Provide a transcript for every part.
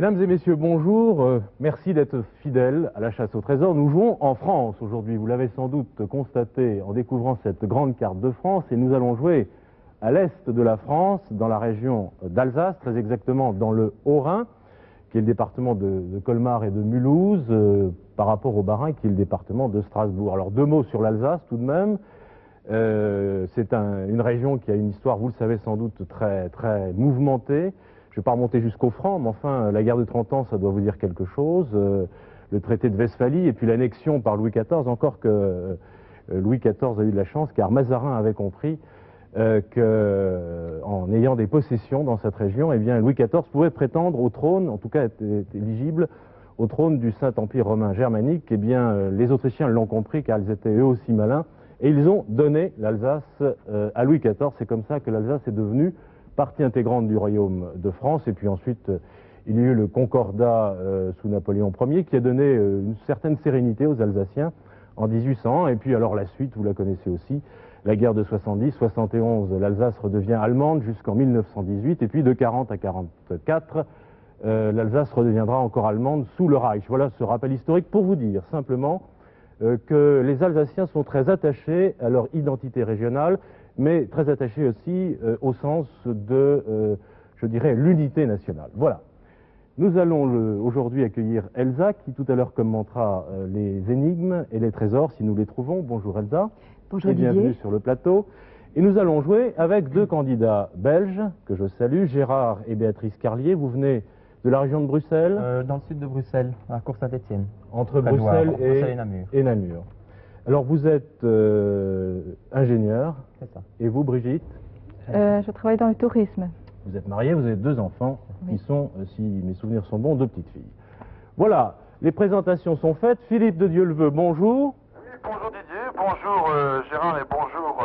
Mesdames et messieurs, bonjour. Merci d'être fidèles à la chasse au trésor. Nous jouons en France aujourd'hui. Vous l'avez sans doute constaté en découvrant cette grande carte de France. Et nous allons jouer à l'est de la France, dans la région d'Alsace, très exactement dans le Haut-Rhin, qui est le département de Colmar et de Mulhouse, par rapport au Bas-Rhin, qui est le département de Strasbourg. Alors deux mots sur l'Alsace tout de même. C'est une région qui a une histoire, vous le savez sans doute, très, très mouvementée. Je ne vais pas remonter jusqu'aux Francs, mais enfin, la guerre de 30 ans, ça doit vous dire quelque chose. Le traité de Westphalie et puis l'annexion par Louis XIV, encore que Louis XIV a eu de la chance, car Mazarin avait compris qu'en ayant des possessions dans cette région, eh bien, Louis XIV pouvait prétendre au trône, en tout cas était éligible au trône du Saint-Empire romain germanique. Eh bien, les Autrichiens l'ont compris, car ils étaient eux aussi malins, et ils ont donné l'Alsace à Louis XIV. C'est comme ça que l'Alsace est devenue partie intégrante du royaume de France. Et puis ensuite, il y a eu le Concordat sous Napoléon Ier qui a donné une certaine sérénité aux Alsaciens en 1800. Et puis alors la suite, vous la connaissez aussi, la guerre de 70, 71, l'Alsace redevient allemande jusqu'en 1918. Et puis de 40 à 44, l'Alsace redeviendra encore allemande sous le Reich. Voilà ce rappel historique pour vous dire simplement que les Alsaciens sont très attachés à leur identité régionale, mais très attachés aussi au sens de, je dirais, l'unité nationale. Voilà. Nous allons aujourd'hui accueillir Elsa, qui tout à l'heure commentera les énigmes et les trésors, si nous les trouvons. Bonjour Elsa. Bonjour et bienvenue Didier. sur le plateau. Et nous allons jouer avec deux candidats belges, que je salue, Gérard et Béatrice Carlier. Vous venez de la région de Bruxelles Dans le sud de Bruxelles, à Cour-Saint-Étienne. Entre Bruxelles Bruxelles et Namur. Alors vous êtes ingénieur. C'est ça. Et vous, Brigitte? Je travaille dans le tourisme. Vous êtes mariée, vous avez deux enfants, Oui. qui sont, si mes souvenirs sont bons, deux petites filles. Voilà, les présentations sont faites. Philippe de Dieuleveux, bonjour. Oui, bonjour Didier, bonjour Gérard et bonjour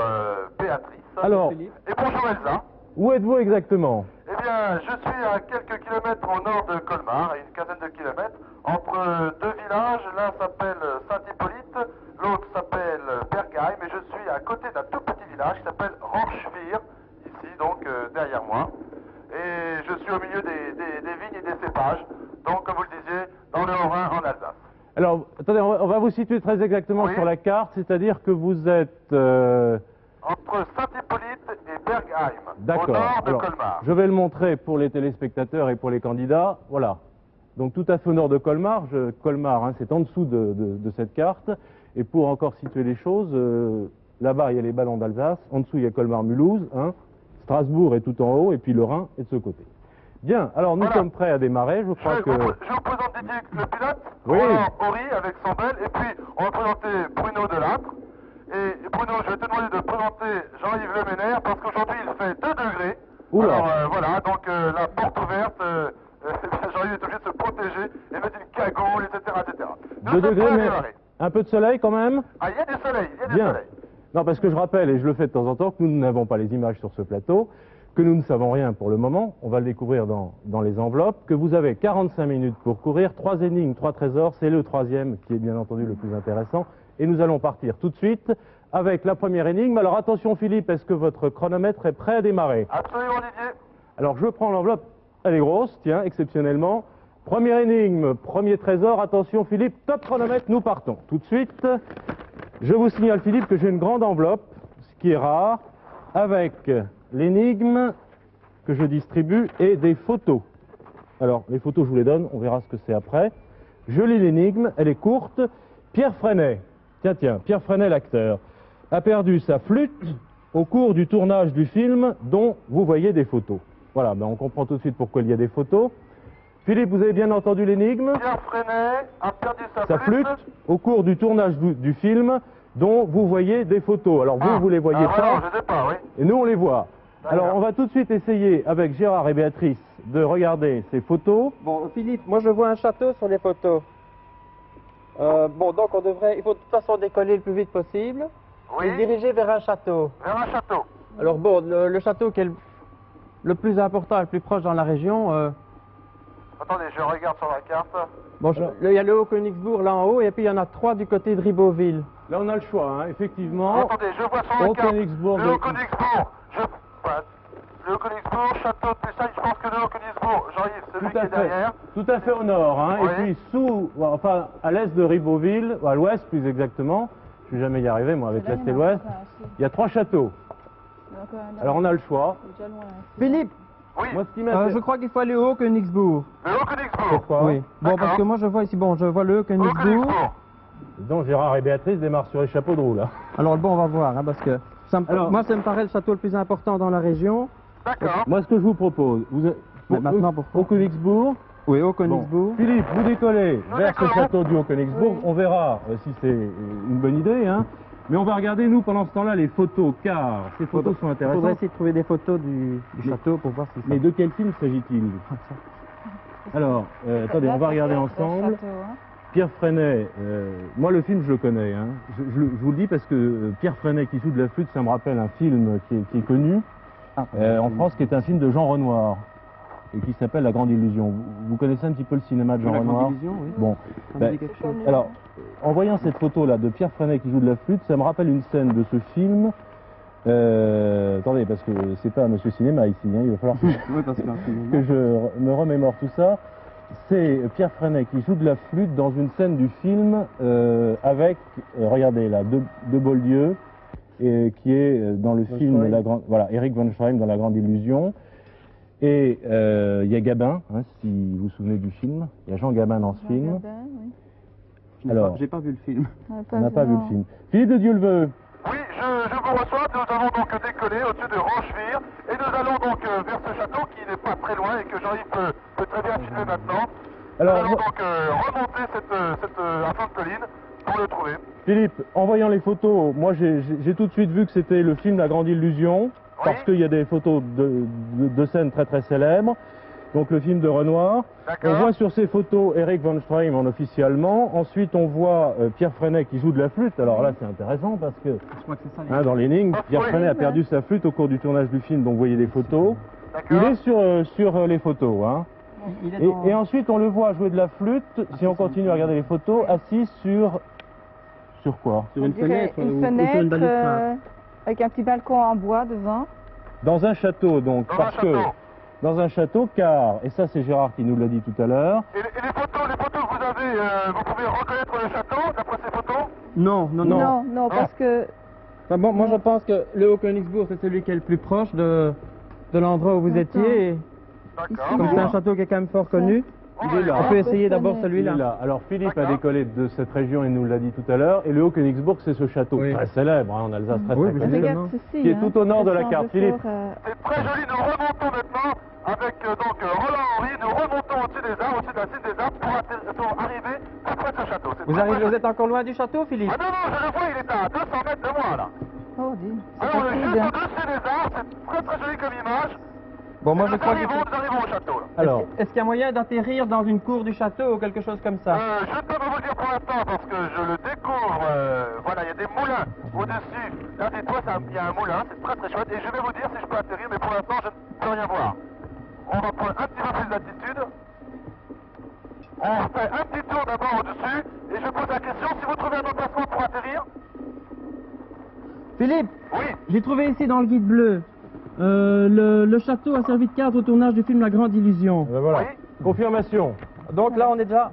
Béatrice. Alors, Et bonjour Elsa. où êtes-vous exactement? Eh bien, je suis à quelques kilomètres au nord de Colmar, à une quinzaine de kilomètres, entre deux villages. L'un s'appelle Saint-Hippolyte, l'autre s'appelle Bergheim, et je suis à côté d'un tout petit village qui s'appelle Rochevire, ici donc derrière moi. Et je suis au milieu des vignes et des cépages, donc comme vous le disiez, dans le Haut-Rhin en Alsace. Alors, attendez, on va vous situer très exactement Oui. sur la carte, c'est-à-dire que vous êtes... Entre Saint-Hippolyte et Bergheim, au D'accord. nord de Alors, Colmar. je vais le montrer pour les téléspectateurs et pour les candidats. Voilà. Donc tout à fait au nord de Colmar. Colmar, hein, c'est en dessous de cette carte. Et pour encore situer les choses, là-bas, il y a les ballons d'Alsace. En dessous, il y a Colmar-Mulhouse. Hein. Strasbourg est tout en haut. Et puis le Rhin est de ce côté. Bien. Alors, nous sommes prêts à démarrer. Je crois que... Je vous présente Didier, le pilote, Oui. Roland Horry avec son bel, et puis on va présenter Bruno Delattre. Et Bruno, je vais te demander de présenter Jean-Yves Le Ménère, parce qu'aujourd'hui il fait 2 degrés. Oula. Alors voilà, donc la porte ouverte, Jean-Yves est obligé de se protéger et mettre une cagoule, etc. etc. Nous 2 sommes degrés, prêts à mais démarrer. un peu de soleil quand même. Ah, il y a du soleil, il y a du Bien. soleil. Non, parce que je rappelle, et je le fais de temps en temps, que nous n'avons pas les images sur ce plateau, que nous ne savons rien pour le moment, on va le découvrir dans les enveloppes, que vous avez 45 minutes pour courir, 3 énigmes, 3 trésors, c'est le troisième qui est bien entendu le plus intéressant, et nous allons partir tout de suite avec la première énigme. Alors attention Philippe, est-ce que votre chronomètre est prêt à démarrer? Absolument Didier. Alors je prends l'enveloppe, elle est grosse, tiens, exceptionnellement. Première énigme, premier trésor, attention Philippe, top chronomètre, nous partons. Tout de suite, je vous signale Philippe que j'ai une grande enveloppe, ce qui est rare, avec l'énigme que je distribue et des photos. Alors les photos je vous les donne, on verra ce que c'est après. Je lis l'énigme, elle est courte. Pierre Freinet, tiens, Pierre Freinet l'acteur, a perdu sa flûte au cours du tournage du film dont vous voyez des photos. Voilà, ben on comprend tout de suite pourquoi il y a des photos. Philippe, vous avez bien entendu l'énigme? Pierre Freinet a perdu Sa flûte au cours du tournage du film dont vous voyez des photos. Alors vous les voyez voilà, pas, je sais pas, oui. et nous on les voit. D'accord. Alors on va tout de suite essayer avec Gérard et Béatrice de regarder ces photos. Bon, Philippe, moi je vois un château sur les photos. Bon, donc il faut de toute façon décoller le plus vite possible Oui, et se diriger vers un château. vers un château. Alors bon, le château qui est le plus important, le plus proche dans la région, Attendez, je regarde sur la carte. bon, il y a le Haut-Königsbourg là en haut, et puis il y en a 3 du côté de Ribeauville. Là on a le choix, hein, effectivement. Attendez, je vois sur la carte. Haut-Königsbourg Le de- Haut-Königsbourg. Le Haut-Königsbourg, château de Pessagne, je pense que le Haut-Königsbourg, Jean-Yves, celui qui est derrière. Tout à fait au nord, hein. Oui. Et puis enfin à l'est de Ribeauville, à l'ouest plus exactement, je ne suis jamais y arrivé moi avec l'est et l'ouest, il y a 3 châteaux. Alors on a le choix. Philippe, Oui, Moi, ce qui je m'intéresse... crois qu'il faut aller au Königsbourg. le Haut-Königsbourg. Pourquoi Oui. Bon, D'accord. parce que moi je vois ici, bon, je vois le Königsbourg. Haut-Königsbourg. Donc Gérard et Béatrice démarrent sur les chapeaux de roue là. Alors bon, on va voir, hein, parce que moi ça me paraît le château le plus important dans la région. D'accord. Moi ce que je vous propose, Mais maintenant, pourquoi au Königsbourg, Oui, au bon, Königsbourg. Philippe, vous décollez Nous vers ce décollons. château du Haut-Königsbourg, Oui. on verra si c'est une bonne idée, hein. Mais on va regarder nous pendant ce temps-là les photos, car ces photos sont Il faudrait intéressantes. essayer de trouver des photos du château pour voir si ça... Mais de quel film s'agit-il? Alors, attendez, on va regarder ensemble. Pierre Freinet, moi le film je le connais, hein. Je vous le dis parce que Pierre Freinet qui joue de la flûte, ça me rappelle un film qui est connu en France, qui est un film de Jean Renoir et qui s'appelle La Grande Illusion. Vous connaissez un petit peu le cinéma de Jean La Renoir? Grande Illusion, oui. Bon, Ça me ben, dit quelque chose. alors, en voyant cette photo-là de Pierre Freinet qui joue de la flûte, ça me rappelle une scène de ce film. Attendez, parce que c'est pas Monsieur Cinéma ici, hein, il va falloir Oui, parce que que je me remémore tout ça. C'est Pierre Freinet qui joue de la flûte dans une scène du film avec, regardez là, de Boldieu, qui est dans le Von film Schreim. voilà, Eric von Schreim dans La Grande Illusion. Et il y a Gabin, hein, si vous vous souvenez du film. Il y a Jean Gabin dans ce film. Alors, j'ai pas vu le film. on n'a pas vu le film. Philippe de Dieuleveux. Oui, je vous reçois. Nous allons donc décoller au-dessus de Rochevire et nous allons donc vers ce château qui n'est pas très loin et que Jean-Yves peut très bien filmer maintenant. Alors, nous allons donc remonter un flanc de colline pour le trouver. Philippe, en voyant les photos, moi j'ai tout de suite vu que c'était le film La Grande Illusion, parce qu'il y a des photos de scènes très très célèbres, donc le film de Renoir. On D'accord. voit sur ces photos Eric von Schreim en officier allemand, ensuite on voit Pierre Freinet qui joue de la flûte, alors là c'est intéressant parce que Je crois que c'est ça. hein, dans l'énigme, Pierre Oui. Freinet a perdu sa flûte au cours du tournage du film, donc vous voyez des photos. Il D'accord. est sur les photos, hein. Il est dans- Et ensuite on le voit jouer de la flûte, si on continue à regarder les photos, assis sur quoi? sur une fenêtre ou Une sur une fenêtre balustrade. avec un petit balcon en bois devant. Dans un château, donc, Dans un parce que château. dans un château, car, et ça c'est Gérard qui nous l'a dit tout à l'heure, Et les photos que vous avez, vous pouvez reconnaître le château d'après ces photos? Non, non, Non. non. Non, parce que Enfin, bon, moi je pense que le Haut-Königsbourg c'est celui qui est le plus proche de l'endroit où vous D'accord. étiez. Et D'accord. comme c'est un château qui est quand même fort connu, il est là. on peut essayer je d'abord connais. Il est celui-là. là. Alors Philippe a D'accord. décollé de cette région et nous l'a dit tout à l'heure, et le Haut-Königsbourg c'est ce château Oui. très célèbre hein, en Alsace, très Oui, très mais connu. c'est- regarde ceci. Qui est hein. tout au nord de la Ça carte. semble Philippe. fort, C'est très joli, nous remontons maintenant avec donc Roland Henry, nous remontons au-dessus des arbres, au-dessus de la cime des arbres pour arriver tout près de ce château. C'est Vous très, arrivez, très vous êtes encore loin du château, Philippe? Ah non, non, je le vois, il est à 200 mètres de moi là. Oh, dis, c'est Alors on est rapide, juste hein. au-dessus des arbres, c'est très très joli comme image. Bon, moi Et je nous crois qu'il arrivons, faut... nous arrivons au château là. Alors, Est-ce qu'il y a moyen d'atterrir dans une cour du château ou quelque chose comme ça? Je ne peux pas vous le dire pour l'instant parce que je le découvre. Voilà, il y a des moulins au-dessus. L'un des toits, il y a un moulin, c'est très très chouette. Et je vais vous dire si je peux atterrir, mais pour l'instant, je ne peux rien voir. On va prendre un petit peu plus d'altitude. On fait un petit tour d'abord au-dessus. Et je pose la question, si vous trouvez un emplacement pour atterrir? Philippe, Oui. j'ai trouvé ici dans le guide bleu. Le château a servi de cadre au tournage du film La Grande Illusion. ben voilà. Oui. Confirmation. Donc là on est déjà...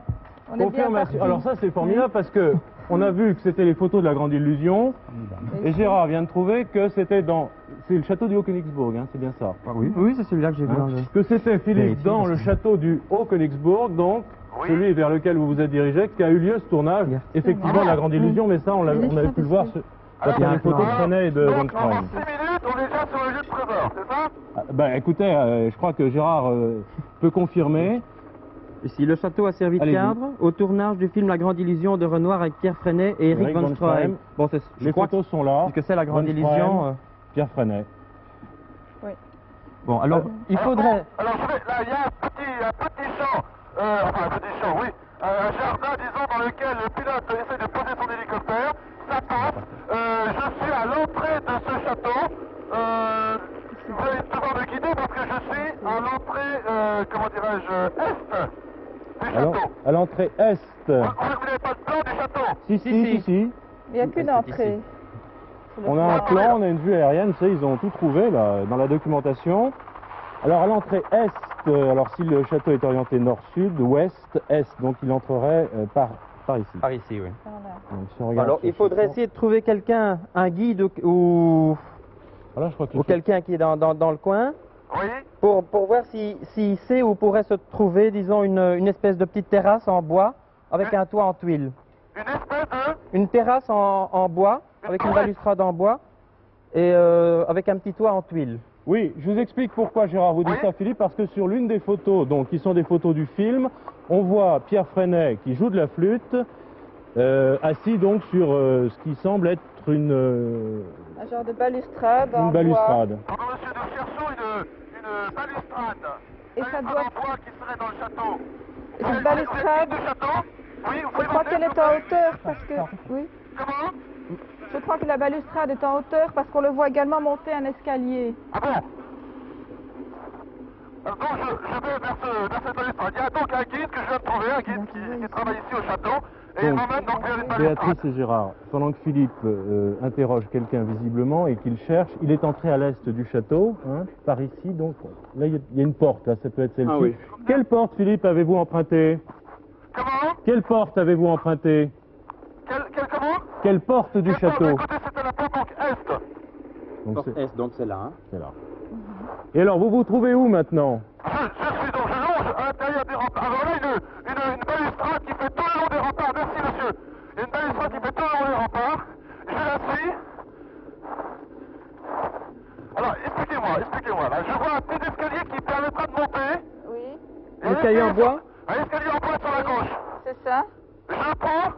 On est bien Confirmation. parti. Alors ça c'est formidable parce que on a vu que c'était les photos de La Grande Illusion, et Gérard vient de trouver que c'était c'est le château du Haut-Königsbourg, hein, c'est bien ça. Oui, oui, c'est celui-là que j'ai vu dans Hein, le... que c'était Philippe ici, dans parce le que- château du Haut-Königsbourg, donc Oui. celui vers lequel vous vous êtes dirigé, qu'a eu lieu ce tournage. Hier. Effectivement, Ah bon La Grande Illusion, mais ça on avait pu le voir Alors, sur les photos de Freinet et de Von donc, en 6 Schreim. minutes, on est déjà sur le lieu de trésor, c'est ça? Ah, ben écoutez, je crois que Gérard peut confirmer. Ici, le château a servi de Allez-y. cadre au tournage du film La Grande Illusion de Renoir avec Pierre Freinet et Eric von Schreim. Bon, je Les crois que photos sont là. puisque c'est La Grande Von Illusion... Schreim, Pierre Freinet. Bon, alors, il faudrait... Alors, là, il y a un petit champ, enfin un petit champ, oui, un jardin, disons, dans lequel le pilote essaie de poser son hélicoptère. Ça passe. Je suis à l'entrée de ce château. Vous allez devoir me guider parce que je suis à l'entrée, comment dirais-je, est du château. À l'entrée est. Vous n'avez pas de plan du château? Si. Il n'y a qu'une entrée. On a un plan, on a une vue aérienne, tu sais, ils ont tout trouvé là, dans la documentation. Alors à l'entrée est alors si le château est orienté nord-sud, ouest-est, donc il entrerait par ici. Par ici, oui. Voilà. Donc, si on regarde Alors, sur il faudrait ce essayer de trouver quelqu'un, un guide ou Voilà, je crois que quelqu'un qui est dans le coin, Oui. pour voir s'il sait où pourrait se trouver, disons, une espèce de petite terrasse en bois avec un toit en tuiles. Une espèce de... Une terrasse en bois, avec une balustrade en bois, et avec un petit toit en tuiles. Oui, je vous explique pourquoi Gérard vous dit Oui. ça, Philippe, parce que sur l'une des photos, donc qui sont des photos du film, on voit Pierre Freinet qui joue de la flûte, assis donc sur ce qui semble être Un genre de balustrade en une balustrade. Alors, monsieur, nous cherchons une balustrade. Et ça Balustrade doit- en bois qui serait dans le château. Et cette balustrade, Du château. Oui, vous je pouvez crois monter, qu'elle s'il est vous en plaît. hauteur parce que... Oui. Comment? Je crois que la balustrade est en hauteur parce qu'on le voit également monter un escalier. Ah bon? Donc je vais vers cette balustrade. Il y a donc un guide que je viens de trouver, un guide qui travaille ici au château, et il Donc, m'emmène donc vers une Béatrice balustrade. et Gérard, pendant que Philippe interroge quelqu'un visiblement et qu'il cherche, il est entré à l'est du château, hein, par ici, donc là il y a une porte, là, ça peut être celle-ci. Ah oui. Quelle porte, Philippe, avez-vous emprunté? Comment? Quelle porte avez-vous emprunté? Comment? Quelle porte du Quelle porte? château? Écoutez, c'était la porte donc est. Donc Donc c'est là. Hein. c'est là. Et alors, vous vous trouvez où maintenant? Je suis donc, je longe à l'intérieur des remparts. Alors là, une balustrade qui fait tout le long des remparts. Merci, monsieur. Il y a une balustrade qui fait tout le long des remparts. Je la suis. Alors, expliquez-moi. Là, je vois un petit escalier qui permettra de monter. Oui, Un escalier en bois? Un escalier en bois sur la gauche. c'est ça. Je le prends.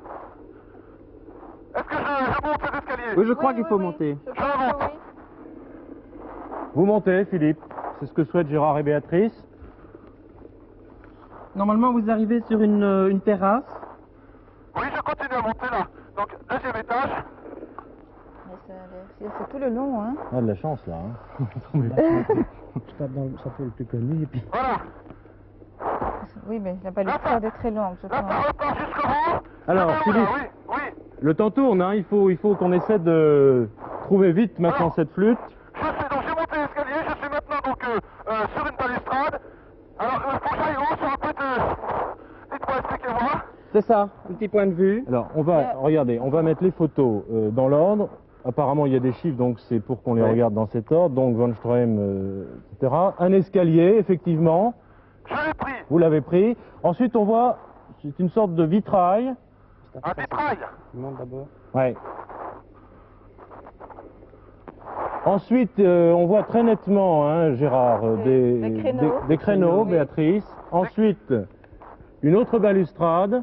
Est-ce que je monte cet escalier? Oui, je crois qu'il faut oui. monter. Je crois que oui. Vous montez, Philippe. C'est ce que souhaitent Gérard et Béatrice. Normalement, vous arrivez sur une terrasse. Oui, je continue à monter là. Donc, deuxième étage. Mais ça a l'air... C'est tout le long, hein. On a de la chance, là. Hein. Je tape dans le château le plus connu, et puis... Voilà. Oui, mais la balustrade est très longue, je Là, ça pense. repart jusqu'au bout. Alors, Ça va où, là? Philippe. Oui. Le temps tourne, hein. Il faut qu'on essaie de trouver vite maintenant cette flûte. J'ai monté l'escalier, je suis maintenant donc sur une balustrade. Alors, faut que j'aille haut sur un peu de... Dites-moi, expliquez-moi. C'est ça, un petit point de vue. Alors, regardez, on va mettre les photos dans l'ordre. Apparemment, il y a des chiffres, donc c'est pour qu'on les Ouais. regarde dans cet ordre. Donc, Von Stroheim, etc. Un escalier, effectivement. Je l'ai pris. Vous l'avez pris. Ensuite, on voit, c'est une sorte de vitrail. Un vitrail. Monte d'abord. Ouais. Ensuite, on voit très nettement, hein, Gérard, Des créneaux. des créneaux, Oui. Béatrice. Ensuite, une autre balustrade.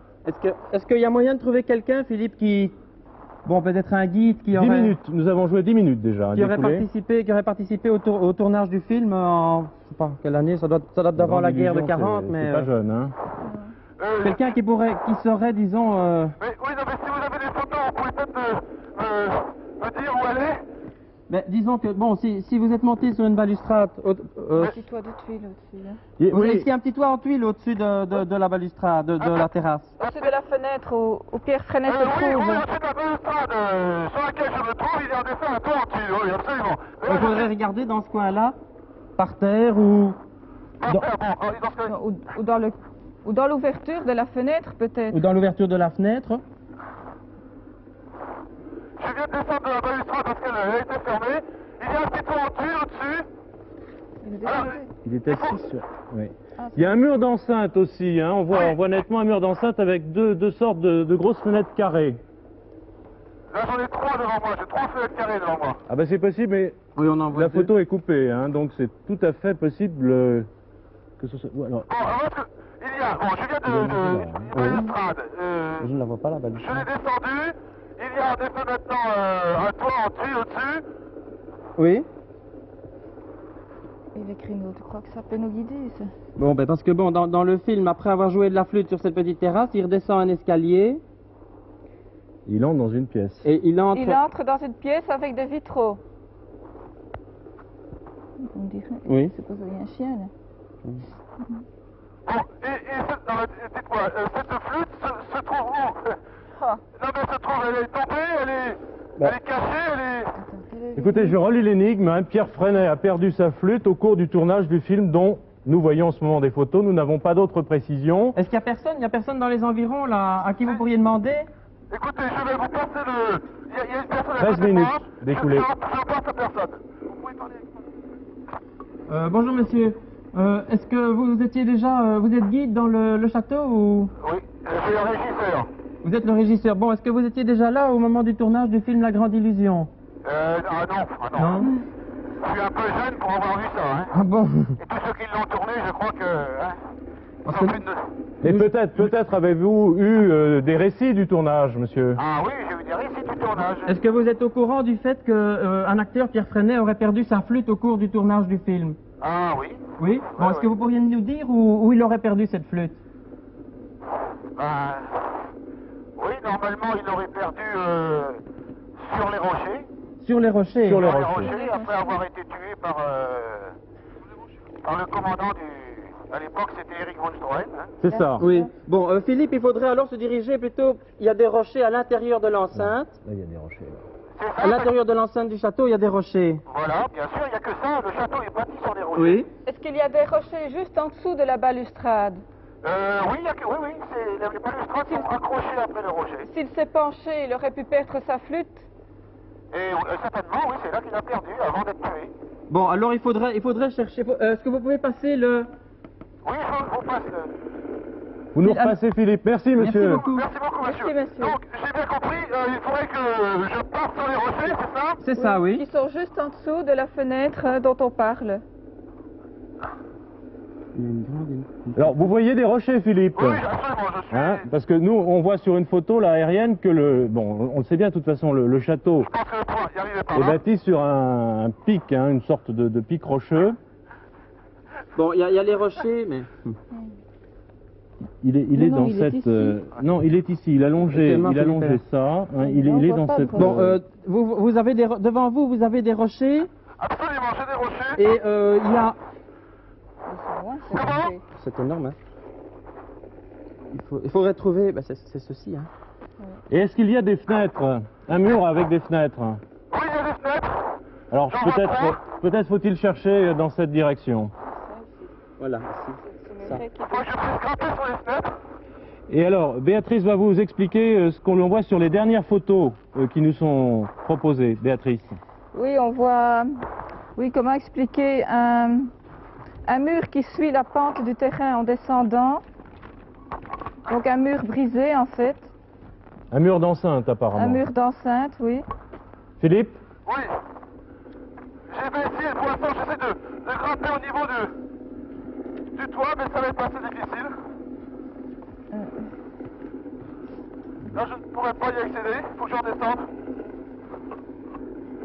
Est-ce qu'il y a moyen de trouver quelqu'un, Philippe, qui... Bon, peut-être un guide qui 10 aurait... minutes. Nous avons joué 10 minutes déjà. Qui aurait découlé. participé au tournage du film en... Je sais pas, quelle année, ça date d'avant la guerre de 40, mais... C'est pas jeune, hein. Quelqu'un qui saurait, disons... Mais, oui, non, mais si vous avez des photos, vous pouvez peut-être me dire où elle est. Mais disons que, bon, si vous êtes monté sur une balustrade... Petit toit de tuiles au-dessus. Hein. Et- Est-ce oui, qu'il y a un petit toit en tuile au-dessus de la balustrade, de la terrasse? Au-dessus de la fenêtre où Pierre Freinet se Oui, trouve. au-dessus de la balustrade sur laquelle je me trouve, il y a en effet un toit en dessus. Oui, absolument. Il faudrait regarder dans ce coin-là, par terre ou... Bon, dans ce cas, Non, ou dans l'ouverture de la fenêtre, peut-être. ou dans l'ouverture de la fenêtre. je viens de descendre de la balustrade parce qu'elle a été fermée. Il y a un petit toit en dessus, au-dessus. Il est Alors, désolé. il est assis sur... oui. Ah, Il y a un mur d'enceinte aussi, hein. On Oui. voit nettement un mur d'enceinte avec deux sortes de grosses fenêtres carrées. là, j'en ai trois devant moi. J'ai 3 fenêtres carrées devant moi. Ah ben c'est possible, mais Oui, on en voit la deux. photo est coupée, hein, donc c'est tout à fait possible que ce soit... ou alors, Bon, alors, il y a... Bon, je viens de balustrade. Je ne la vois pas, la Je balustrade. l'ai descendu. Il y a en effet maintenant un toit en dessus, au-dessus. Oui. Et les créneaux, tu crois que ça peut nous guider, ça? Bon, ben parce que bon, dans le film, après avoir joué de la flûte sur cette petite terrasse, il redescend un escalier il entre dans une pièce. et il entre... Il entre dans une pièce avec des vitraux. On dirait... Oui. C'est pas ça, il y a un chien, là. Bon, dites-moi, cette flûte se trouve où? Ah. Non, mais elle se trouve, elle est tombée, elle est cachée, elle est... Attends, quelle est Écoutez, je l'idée? relis l'énigme, hein. Pierre Freinet a perdu sa flûte au cours du tournage du film dont nous voyons en ce moment des photos, nous n'avons pas d'autres précisions. Est-ce qu'il y a personne dans les environs là à qui vous pourriez demander? Écoutez, je vais vous passer le... Il y a une personne à 13 côté de minutes moi. d'écoulé. Je passe à personne. Vous pouvez parler avec moi. Bonjour monsieur. Est-ce que vous étiez déjà, vous êtes guide dans le château ou? Oui, je suis le régisseur. Vous êtes le régisseur. Bon, est-ce que vous étiez déjà là au moment du tournage du film La Grande Illusion? Non. Je suis un peu jeune pour avoir vu ça, hein. Ah bon? Et tous ceux qui l'ont tourné, je crois que... Hein, Parce ils ont que- plus de... Et peut-être avez-vous eu des récits du tournage, monsieur? Ah oui, j'ai eu des récits du tournage. Est-ce que vous êtes au courant du fait qu'un acteur, Pierre Freinet, aurait perdu sa flûte au cours du tournage du film? Ah oui. Oui. Bon, est-ce que vous pourriez nous dire où il aurait perdu cette flûte? Oui, normalement, il aurait perdu sur les rochers. Sur les rochers. Sur les Sur les rochers. rochers, après avoir été tué par le commandant du... À l'époque, c'était Eric von Stroheim. Hein. C'est ça. Oui. Bon, Philippe, il faudrait alors se diriger plutôt... Il y a des rochers à l'intérieur de l'enceinte. Là, il y a des rochers. Là. C'est À ça. l'intérieur de l'enceinte du château, il y a des rochers. Voilà, bien sûr, il n'y a que ça. Le château est bâti sur des rochers. Oui. Est-ce qu'il y a des rochers juste en dessous de la balustrade? Oui, les balustrades sont accrochées après le rocher. S'il s'est penché, il aurait pu perdre sa flûte? Et certainement, oui, c'est là qu'il a perdu avant d'être tué. Bon, alors il faudrait chercher... Est-ce que vous pouvez passer le... Oui, je vous passe. Vous nous repassez, Philippe. Merci, monsieur. Merci beaucoup. Merci beaucoup, monsieur. Merci, monsieur. Donc, j'ai bien compris, il faudrait que je parte sur les rochers, c'est ça? C'est ça, oui. Ils sont juste en dessous de la fenêtre dont on parle. Alors, vous voyez des rochers, Philippe? Oui, absolument, je suis... Hein, parce que nous, on voit sur une photo là, aérienne que bon, on le sait bien de toute façon, le château Je pense que le point y arrivait par est là. bâti sur un pic, hein, une sorte de pic rocheux. Bon, il y a les rochers, mais... Il est Non, dans il est cette... ici. non, il est ici, il a longé Tellement ça, hein, il Non, on est voit dans pas cette... le Bon, vous avez devant vous, vous avez des rochers, Absolument, j'ai des rochers. et il y a... Ils sont loin, ces Comment? rochers. C'est énorme, hein. Il faudrait trouver... Ben, c'est ceci, hein. Et est-ce qu'il y a des fenêtres? Un mur avec des fenêtres? Oui, il y a des fenêtres. Alors J'en vois trois. peut-être faut-il chercher dans cette direction. Voilà, ici. Ça. Il faut que je puisse grimper sur les fenêtres. Et alors, Béatrice va vous expliquer ce qu'on voit sur les dernières photos qui nous sont proposées. Béatrice. Oui, on voit... Oui, comment expliquer un mur qui suit la pente du terrain en descendant. Donc un mur brisé, en fait. Un mur d'enceinte, apparemment. Un mur d'enceinte, oui. Philippe? Oui. J'ai essayé, pour l'instant, j'essaie de grimper au niveau du toit, mais ça va être assez difficile. Là, je ne pourrais pas y accéder, il faut que j'en descende.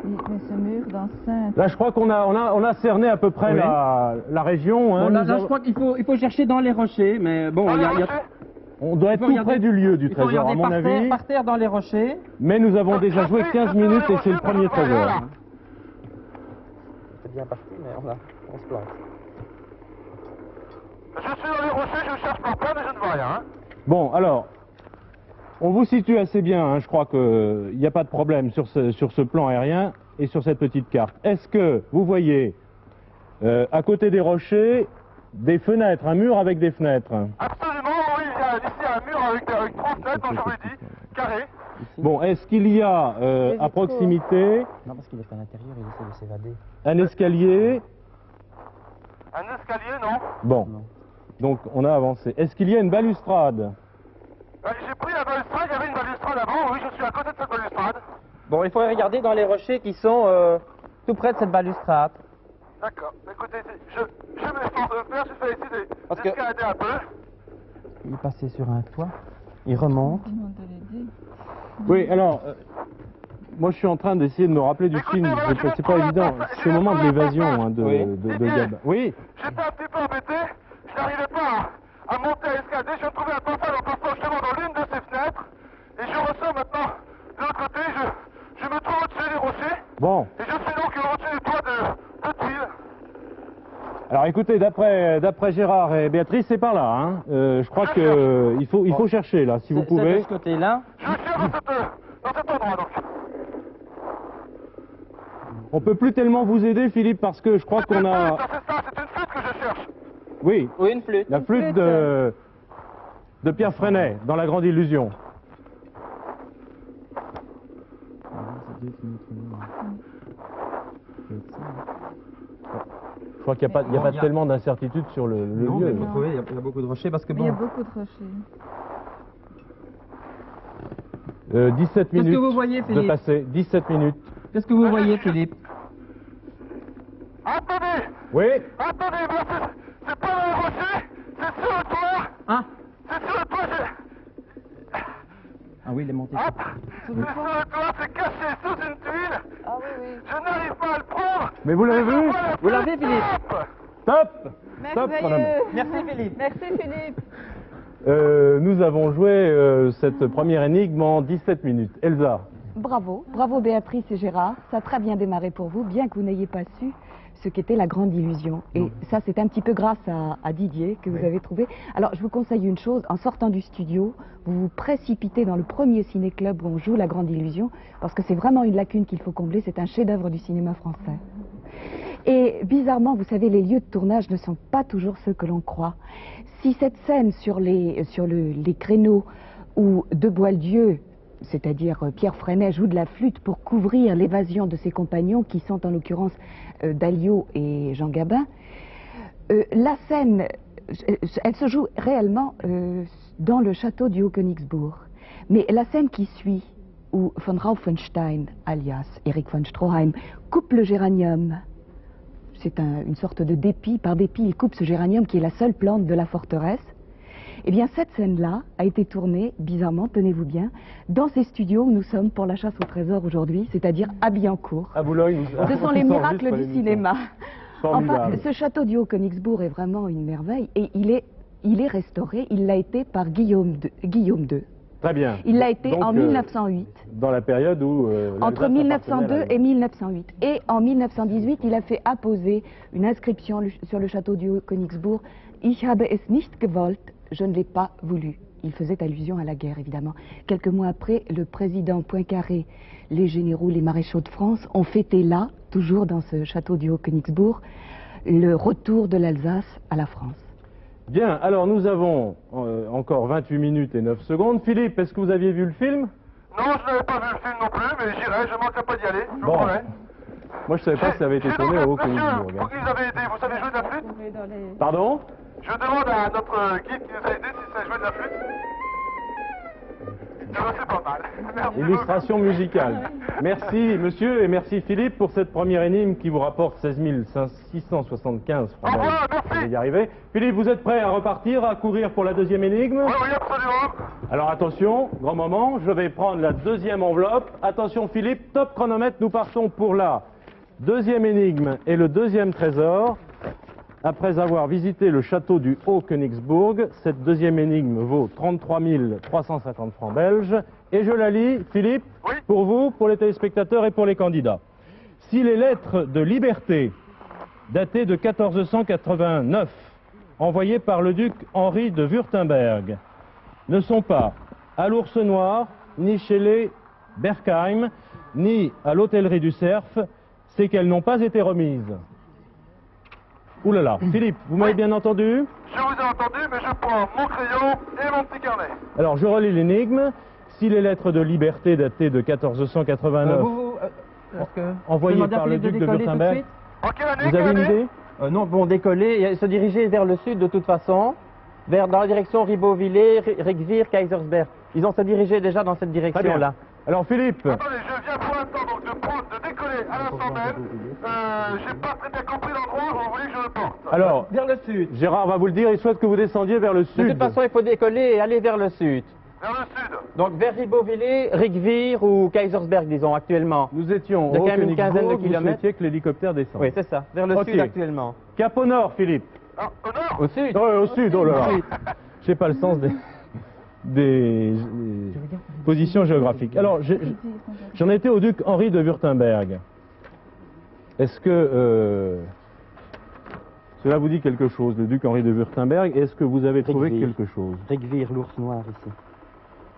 Oui, mais ce mur d'enceinte... Là, je crois qu'on a cerné à peu près Oui. la région. Hein. Bon, là, Nous je avons- crois qu'il faut chercher dans les rochers, mais bon, Dans il y les a... rochers? On doit être faut tout regarder- près du lieu du Il faut trésor, à regarder mon avis. par terre dans les rochers. Mais nous avons déjà joué 15 minutes et c'est le premier trésor. C'est bien parti, mais on se plante. Je suis dans les rochers, je cherche par terre, mais je ne vois rien. Hein. Bon, alors, on vous situe assez bien. Hein. Je crois qu'il n'y a pas de problème sur ce plan aérien et sur cette petite carte. Est-ce que vous voyez, à côté des rochers, des fenêtres, un mur avec des fenêtres? Absolument, oui, il y a ici un mur avec 3 fenêtres, comme je vous l'ai dit, carré. Bon, est-ce qu'il y a à proximité Non, parce qu'il est à l'intérieur, il essaie de s'évader. un escalier? Un escalier, non. Bon, donc on a avancé. Est-ce qu'il y a une balustrade? J'ai pris la balustrade, il y avait une balustrade avant, oui, je suis à côté de cette balustrade. Bon, il faudrait regarder dans les rochers qui sont tout près de cette balustrade. D'accord, écoutez, je m'efforce de le faire, j'essaie ici Parce que- d'escalader un peu. Il est passé sur un toit, il remonte. Oui, alors, moi je suis en train d'essayer de me rappeler du film. C'est pas évident. C'est au moment de l'évasion hein, de Gab. Oui, J'étais un petit peu embêté, je n'arrivais pas à monter à escalader, je trouvais un passage en passant justement dans l'une de ces fenêtres, et je ressors maintenant de l'autre côté, je me trouve au-dessus des rochers, bon. et je suis donc au-dessus du toit de tuiles. Alors écoutez, d'après Gérard et Béatrice, c'est par là. Hein. Je crois que il faut chercher là, si vous C'est de pouvez. ce côté-là. Je suis dans cet endroit donc. On peut plus tellement vous aider, Philippe, parce que je crois qu'on a. C'est ça, c'est une flûte que je cherche. Oui, Ou une flûte. la flûte de Pierre Freinet, dans La Grande Illusion. Je crois qu'il n'y a pas, tellement d'incertitude sur le Non, lieu. mais il faut trouver, il y a beaucoup de rochers parce que Mais il y a bon... beaucoup de rochers. 17 minutes Qu'est-ce que vous voyez, de Philippe? passer. 17 minutes. Qu'est-ce que vous voyez, Philippe? Attendez! Oui, Attendez, c'est pas un rocher, c'est sur le toit! Ah C'est sur le toit, Ah oui, il est monté. Hop! C'est sur le toit, c'est caché sous une tuile! Ah oui, oui. Je n'arrive pas à le prendre! mais vous l'avez vu? Vous l'avez, Philippe? Top. Top, madame. Merveilleux. Merci, Philippe. Merci Philippe. Nous avons joué cette première énigme en 17 minutes. Elsa. Bravo, bravo Béatrice et Gérard, ça a très bien démarré pour vous, bien que vous n'ayez pas su ce qu'était La Grande Illusion. Et ça, c'est un petit peu grâce à Didier que vous avez trouvé. Alors, je vous conseille une chose, en sortant du studio, vous vous précipitez dans le premier ciné-club où on joue La Grande Illusion, parce que c'est vraiment une lacune qu'il faut combler, c'est un chef-d'œuvre du cinéma français. Et bizarrement, vous savez, les lieux de tournage ne sont pas toujours ceux que l'on croit. Si cette scène sur les créneaux où De Boieldieu, c'est-à-dire Pierre Freinet, joue de la flûte pour couvrir l'évasion de ses compagnons, qui sont en l'occurrence Dalliot et Jean Gabin, la scène, elle se joue réellement dans le château du Haut-Königsbourg. Mais la scène qui suit, où von Raufenstein, alias Erich von Stroheim, coupe le géranium, c'est une sorte de dépit, par dépit il coupe ce géranium qui est la seule plante de la forteresse. Eh bien, cette scène-là a été tournée, bizarrement, tenez-vous bien, dans ces studios où nous sommes pour la chasse au trésor aujourd'hui, c'est-à-dire à Billancourt. À Boulogne. Ce sont les miracles du cinéma. Enfin, Formidable. ce château du Haut-Königsbourg est vraiment une merveille et il est restauré, il l'a été par Guillaume II. Très bien. Il l'a été Donc, en 1908. Dans la période où... Entre l'Alsace 1902 appartenait à et 1908. Et en 1918, il a fait apposer une inscription sur le château du Haut-Königsbourg. Ich habe es nicht gewollt, je ne l'ai pas voulu. Il faisait allusion à la guerre, évidemment. Quelques mois après, le président Poincaré, les généraux, les maréchaux de France ont fêté là, toujours dans ce château du Haut-Königsbourg, le retour de l'Alsace à la France. Bien, alors nous avons encore 28 minutes et 9 secondes. Philippe, est-ce que vous aviez vu le film? Non, je n'avais pas vu le film non plus, mais j'irai, je ne manquerai pas d'y aller, je vous Bon. promets. Moi, je ne savais pas si ça avait été tourné au Haut-Königsbourg. Monsieur, vous qui nous avez aidé, vous savez jouer de la flûte? Pardon? Je demande à notre guide qui nous a aidé si ça jouer de la flûte. C'est pas mal. Merci Illustration musicale. Merci monsieur et merci Philippe pour cette première énigme qui vous rapporte 16 675 francs. Au revoir, merci. Vous allez y arriver. Philippe, vous êtes prêt à repartir, à courir pour la deuxième énigme? Oui, oui, absolument. Alors attention, grand moment, je vais prendre la deuxième enveloppe. Attention Philippe, top chronomètre, nous partons pour la deuxième énigme et le deuxième trésor. Après avoir visité le château du Haut-Königsbourg, cette deuxième énigme vaut 33 350 francs belges. Et je la lis, Philippe, Oui. pour vous, pour les téléspectateurs et pour les candidats. Si les lettres de liberté datées de 1489, envoyées par le duc Henri de Wurtemberg, ne sont pas à l'Ours Noir, ni chez les Berkheim, ni à l'hôtellerie du Cerf, c'est qu'elles n'ont pas été remises. Ouh là là, Philippe, vous m'avez bien entendu? Je vous ai entendu, mais je prends mon crayon et mon petit carnet. Alors je relis l'énigme. Si les lettres de liberté datées de 1489, envoyées par le duc de Wurtemberg, En quelle année? vous avez une idée? Non, bon, décoller et se diriger vers le sud de toute façon, dans la direction Ribeauvillé, Regvir, Kaisersberg. Ils ont se dirigé déjà dans cette Très bien. direction-là. Alors Philippe, Attendez, je viens pour l'instant donc de décoller à l'instant même. J'ai pas très bien compris l'endroit où vous voulez que je le porte. alors Vers le sud. Gérard va vous le dire, il souhaite que vous descendiez vers le De sud. toute façon, il faut décoller et aller vers le sud. Vers le sud. Donc vers Ribeauvillé, Regvir ou Kaisersberg, disons, actuellement. Nous étions De au quand même une quinzaine de Königsbourg, vous kilomètres. souhaitiez que l'hélicoptère descende. Oui, c'est ça. Vers le Ok. sud actuellement. Cap au nord, Philippe. Ah, au nord. Au sud. Ouais, au sud, oh là là. J'ai pas le sens des positions géographiques. Alors, j'en étais au duc Henri de Wurtemberg. Est-ce que cela vous dit quelque chose, le duc Henri de Wurtemberg? Est-ce que vous avez trouvé Regvir. quelque chose? Regvir, l'ours noir ici.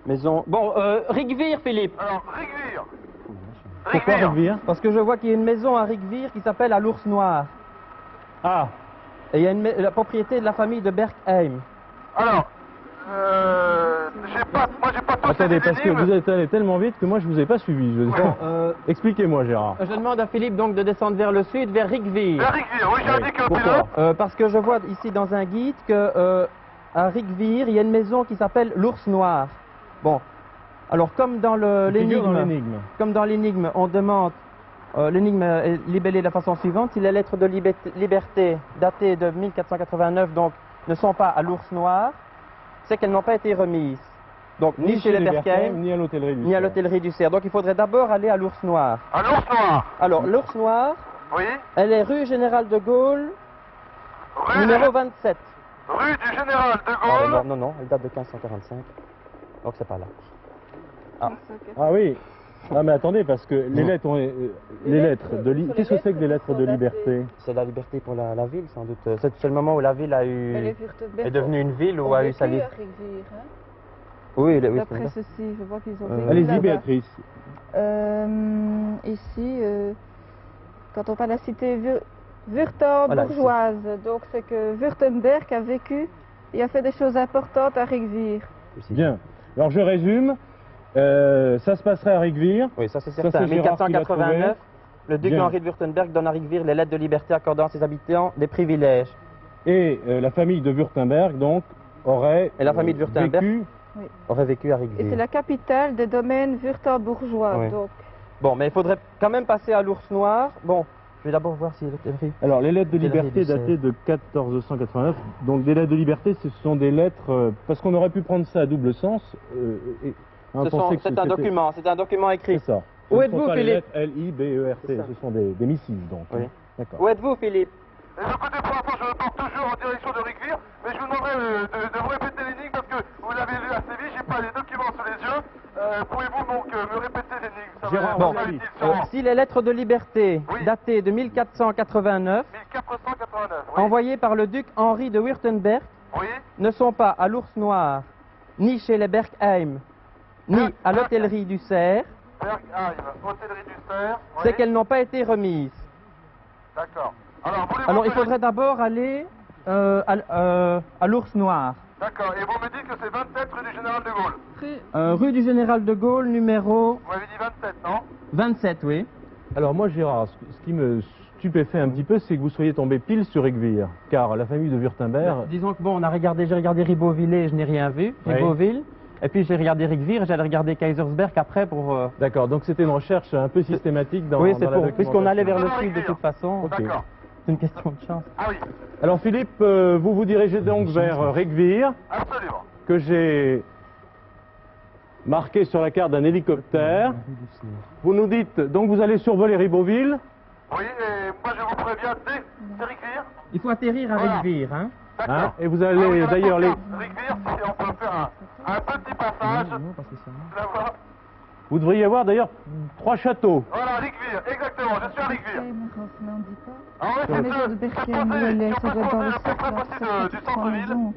Maison. Bon, Regvir, Philippe. Alors, Rigvir. Pourquoi Regvir? Parce que je vois qu'il y a une maison à Regvir qui s'appelle à l'ours noir. Ah, Et il y a la propriété de la famille de Berkheim. Alors, moi j'ai pas tout Attendez, parce que énigmes. vous êtes allé tellement vite que moi je vous ai pas suivi. Expliquez-moi, Gérard. Je demande à Philippe donc de descendre vers le sud, vers Rigvir. Vers Rigvir, oui, j'ai indiqué au Pourquoi pilote. Parce que je vois ici dans un guide que à Rigvir, il y a une maison qui s'appelle l'Ours Noir. Bon, alors comme dans l'énigme, on demande, l'énigme est libellée de la façon suivante: si les lettres de liberté datées de 1489 donc ne sont pas à l'Ours Noir, c'est qu'elles n'ont pas été remises. Donc ni chez les Berkheim, ni à l'hôtellerie du ni à Cerf. l'hôtellerie du Cerf. Donc il faudrait d'abord aller à l'Ours Noir. À l'Ours Noir. Alors l'Ours Noir, Oui. elle est rue Général de Gaulle, numéro 27. Rue du Général de Ah, Gaulle. non, elle date de 1545. Donc c'est pas là. Ah oui. Ah mais attendez, parce que les lettres ont qu'est-ce que c'est que des lettres de liberté? C'est la liberté pour la ville, sans doute. C'est le moment où la ville est devenue une ville, ou a eu sa vie. Oui, oui. D'après ceci, je vois qu'ils ont vécu Allez-y, là-bas. Béatrice. Ici, quand on parle de la cité wurtembourgeoise, donc c'est que Württemberg a vécu et a fait des choses importantes à Rigvir. Bien. Alors je résume. Ça se passerait à Rigvir. Oui, ça c'est Ça, certain. c'est Gérard qui l'a 1489, le duc Bien. Henri de Württemberg donne à Rigvir les lettres de liberté accordant à ses habitants des privilèges. Et la famille de Württemberg, donc, aurait Et la famille de Württemberg vécu. aurait vécu à Et c'est Rigvir. la capitale des domaines wurtembourgeois. Oui. Donc, Bon, mais il faudrait quand même passer à l'Ours Noir. Bon, je vais d'abord voir si l'hôtellerie. Alors, les lettres de L'hôtellerie liberté du Cerf. datées de 1489. Donc, des lettres de liberté, ce sont des lettres. Parce qu'on aurait pu prendre ça à double sens. Penser que C'est un document écrit. C'est ça. Où Ce ne êtes-vous, sont pas les Philippe? lettres L-I-B-E-R-T. C'est ça. Ce sont des missives, donc. Oui. D'accord. Où êtes-vous, Philippe? Et écoutez, pour l'instant, je porte toujours en direction de Rigvir, mais je vous demanderai de vous répéter l'énigme parce que vous l'avez lu assez vite, j'ai pas les documents sous les yeux. Pouvez-vous donc me répéter l'énigme? Ça Gérard, va bon, être utile, sûrement. Si les lettres de liberté Oui. datées de 1489, 1489, oui. envoyées par le duc Henri de Württemberg, Oui. ne sont pas à l'Ours Noir, ni chez les Berkheim, ni à l'hôtellerie du Cerf, Bergheim, hôtellerie du Cerf. Oui. c'est qu'elles n'ont pas été remises. D'accord. Alors, voulez-vous Alors il que faudrait d'abord aller à l'Ours Noir. D'accord. Et vous me dites que c'est 27 rue du Général de Gaulle. Rue du Général de Gaulle, numéro Vous m'avez dit 27, non? 27, oui. Alors, moi, Gérard, ce qui me stupéfait un petit peu, c'est que vous soyez tombé pile sur Rigvir. Car la famille de Württemberg. Disons que bon, j'ai regardé Ribeauvillé et je n'ai rien vu, Oui. Ribeauville. Et puis j'ai regardé Rigvir et j'allais regarder Kaisersberg après pour... D'accord, donc c'était une recherche un peu systématique dans, oui, dans c'est la pour, documentation. puisqu'on allait vers le Dans sud de Rigvir. toute façon, Ok. D'accord. c'est une question de chance. Ah oui, Alors Philippe, vous vous dirigez donc vers Rigvir, absolument. que j'ai marqué sur la carte d'un hélicoptère. Vous nous dites, donc vous allez survoler Ribeauville. Oui, et moi je vous préviens, c'est Rigvir. Il faut atterrir à Voilà. Rigvir, hein. D'accord. Hein, et vous Ah allez oui, d'ailleurs les... Rigvir, si on peut faire un petit passage, là-bas. Vous devriez avoir d'ailleurs 3 châteaux. Voilà, Rigvir, exactement, je suis à Rigvir. mais on dit pas. Alors, on La va maison essayer de de Berkheim, où poser, elle est, si on ça peut doit être dans poser le le plus près cercle, possible alors, du c'est centre-ville. maison.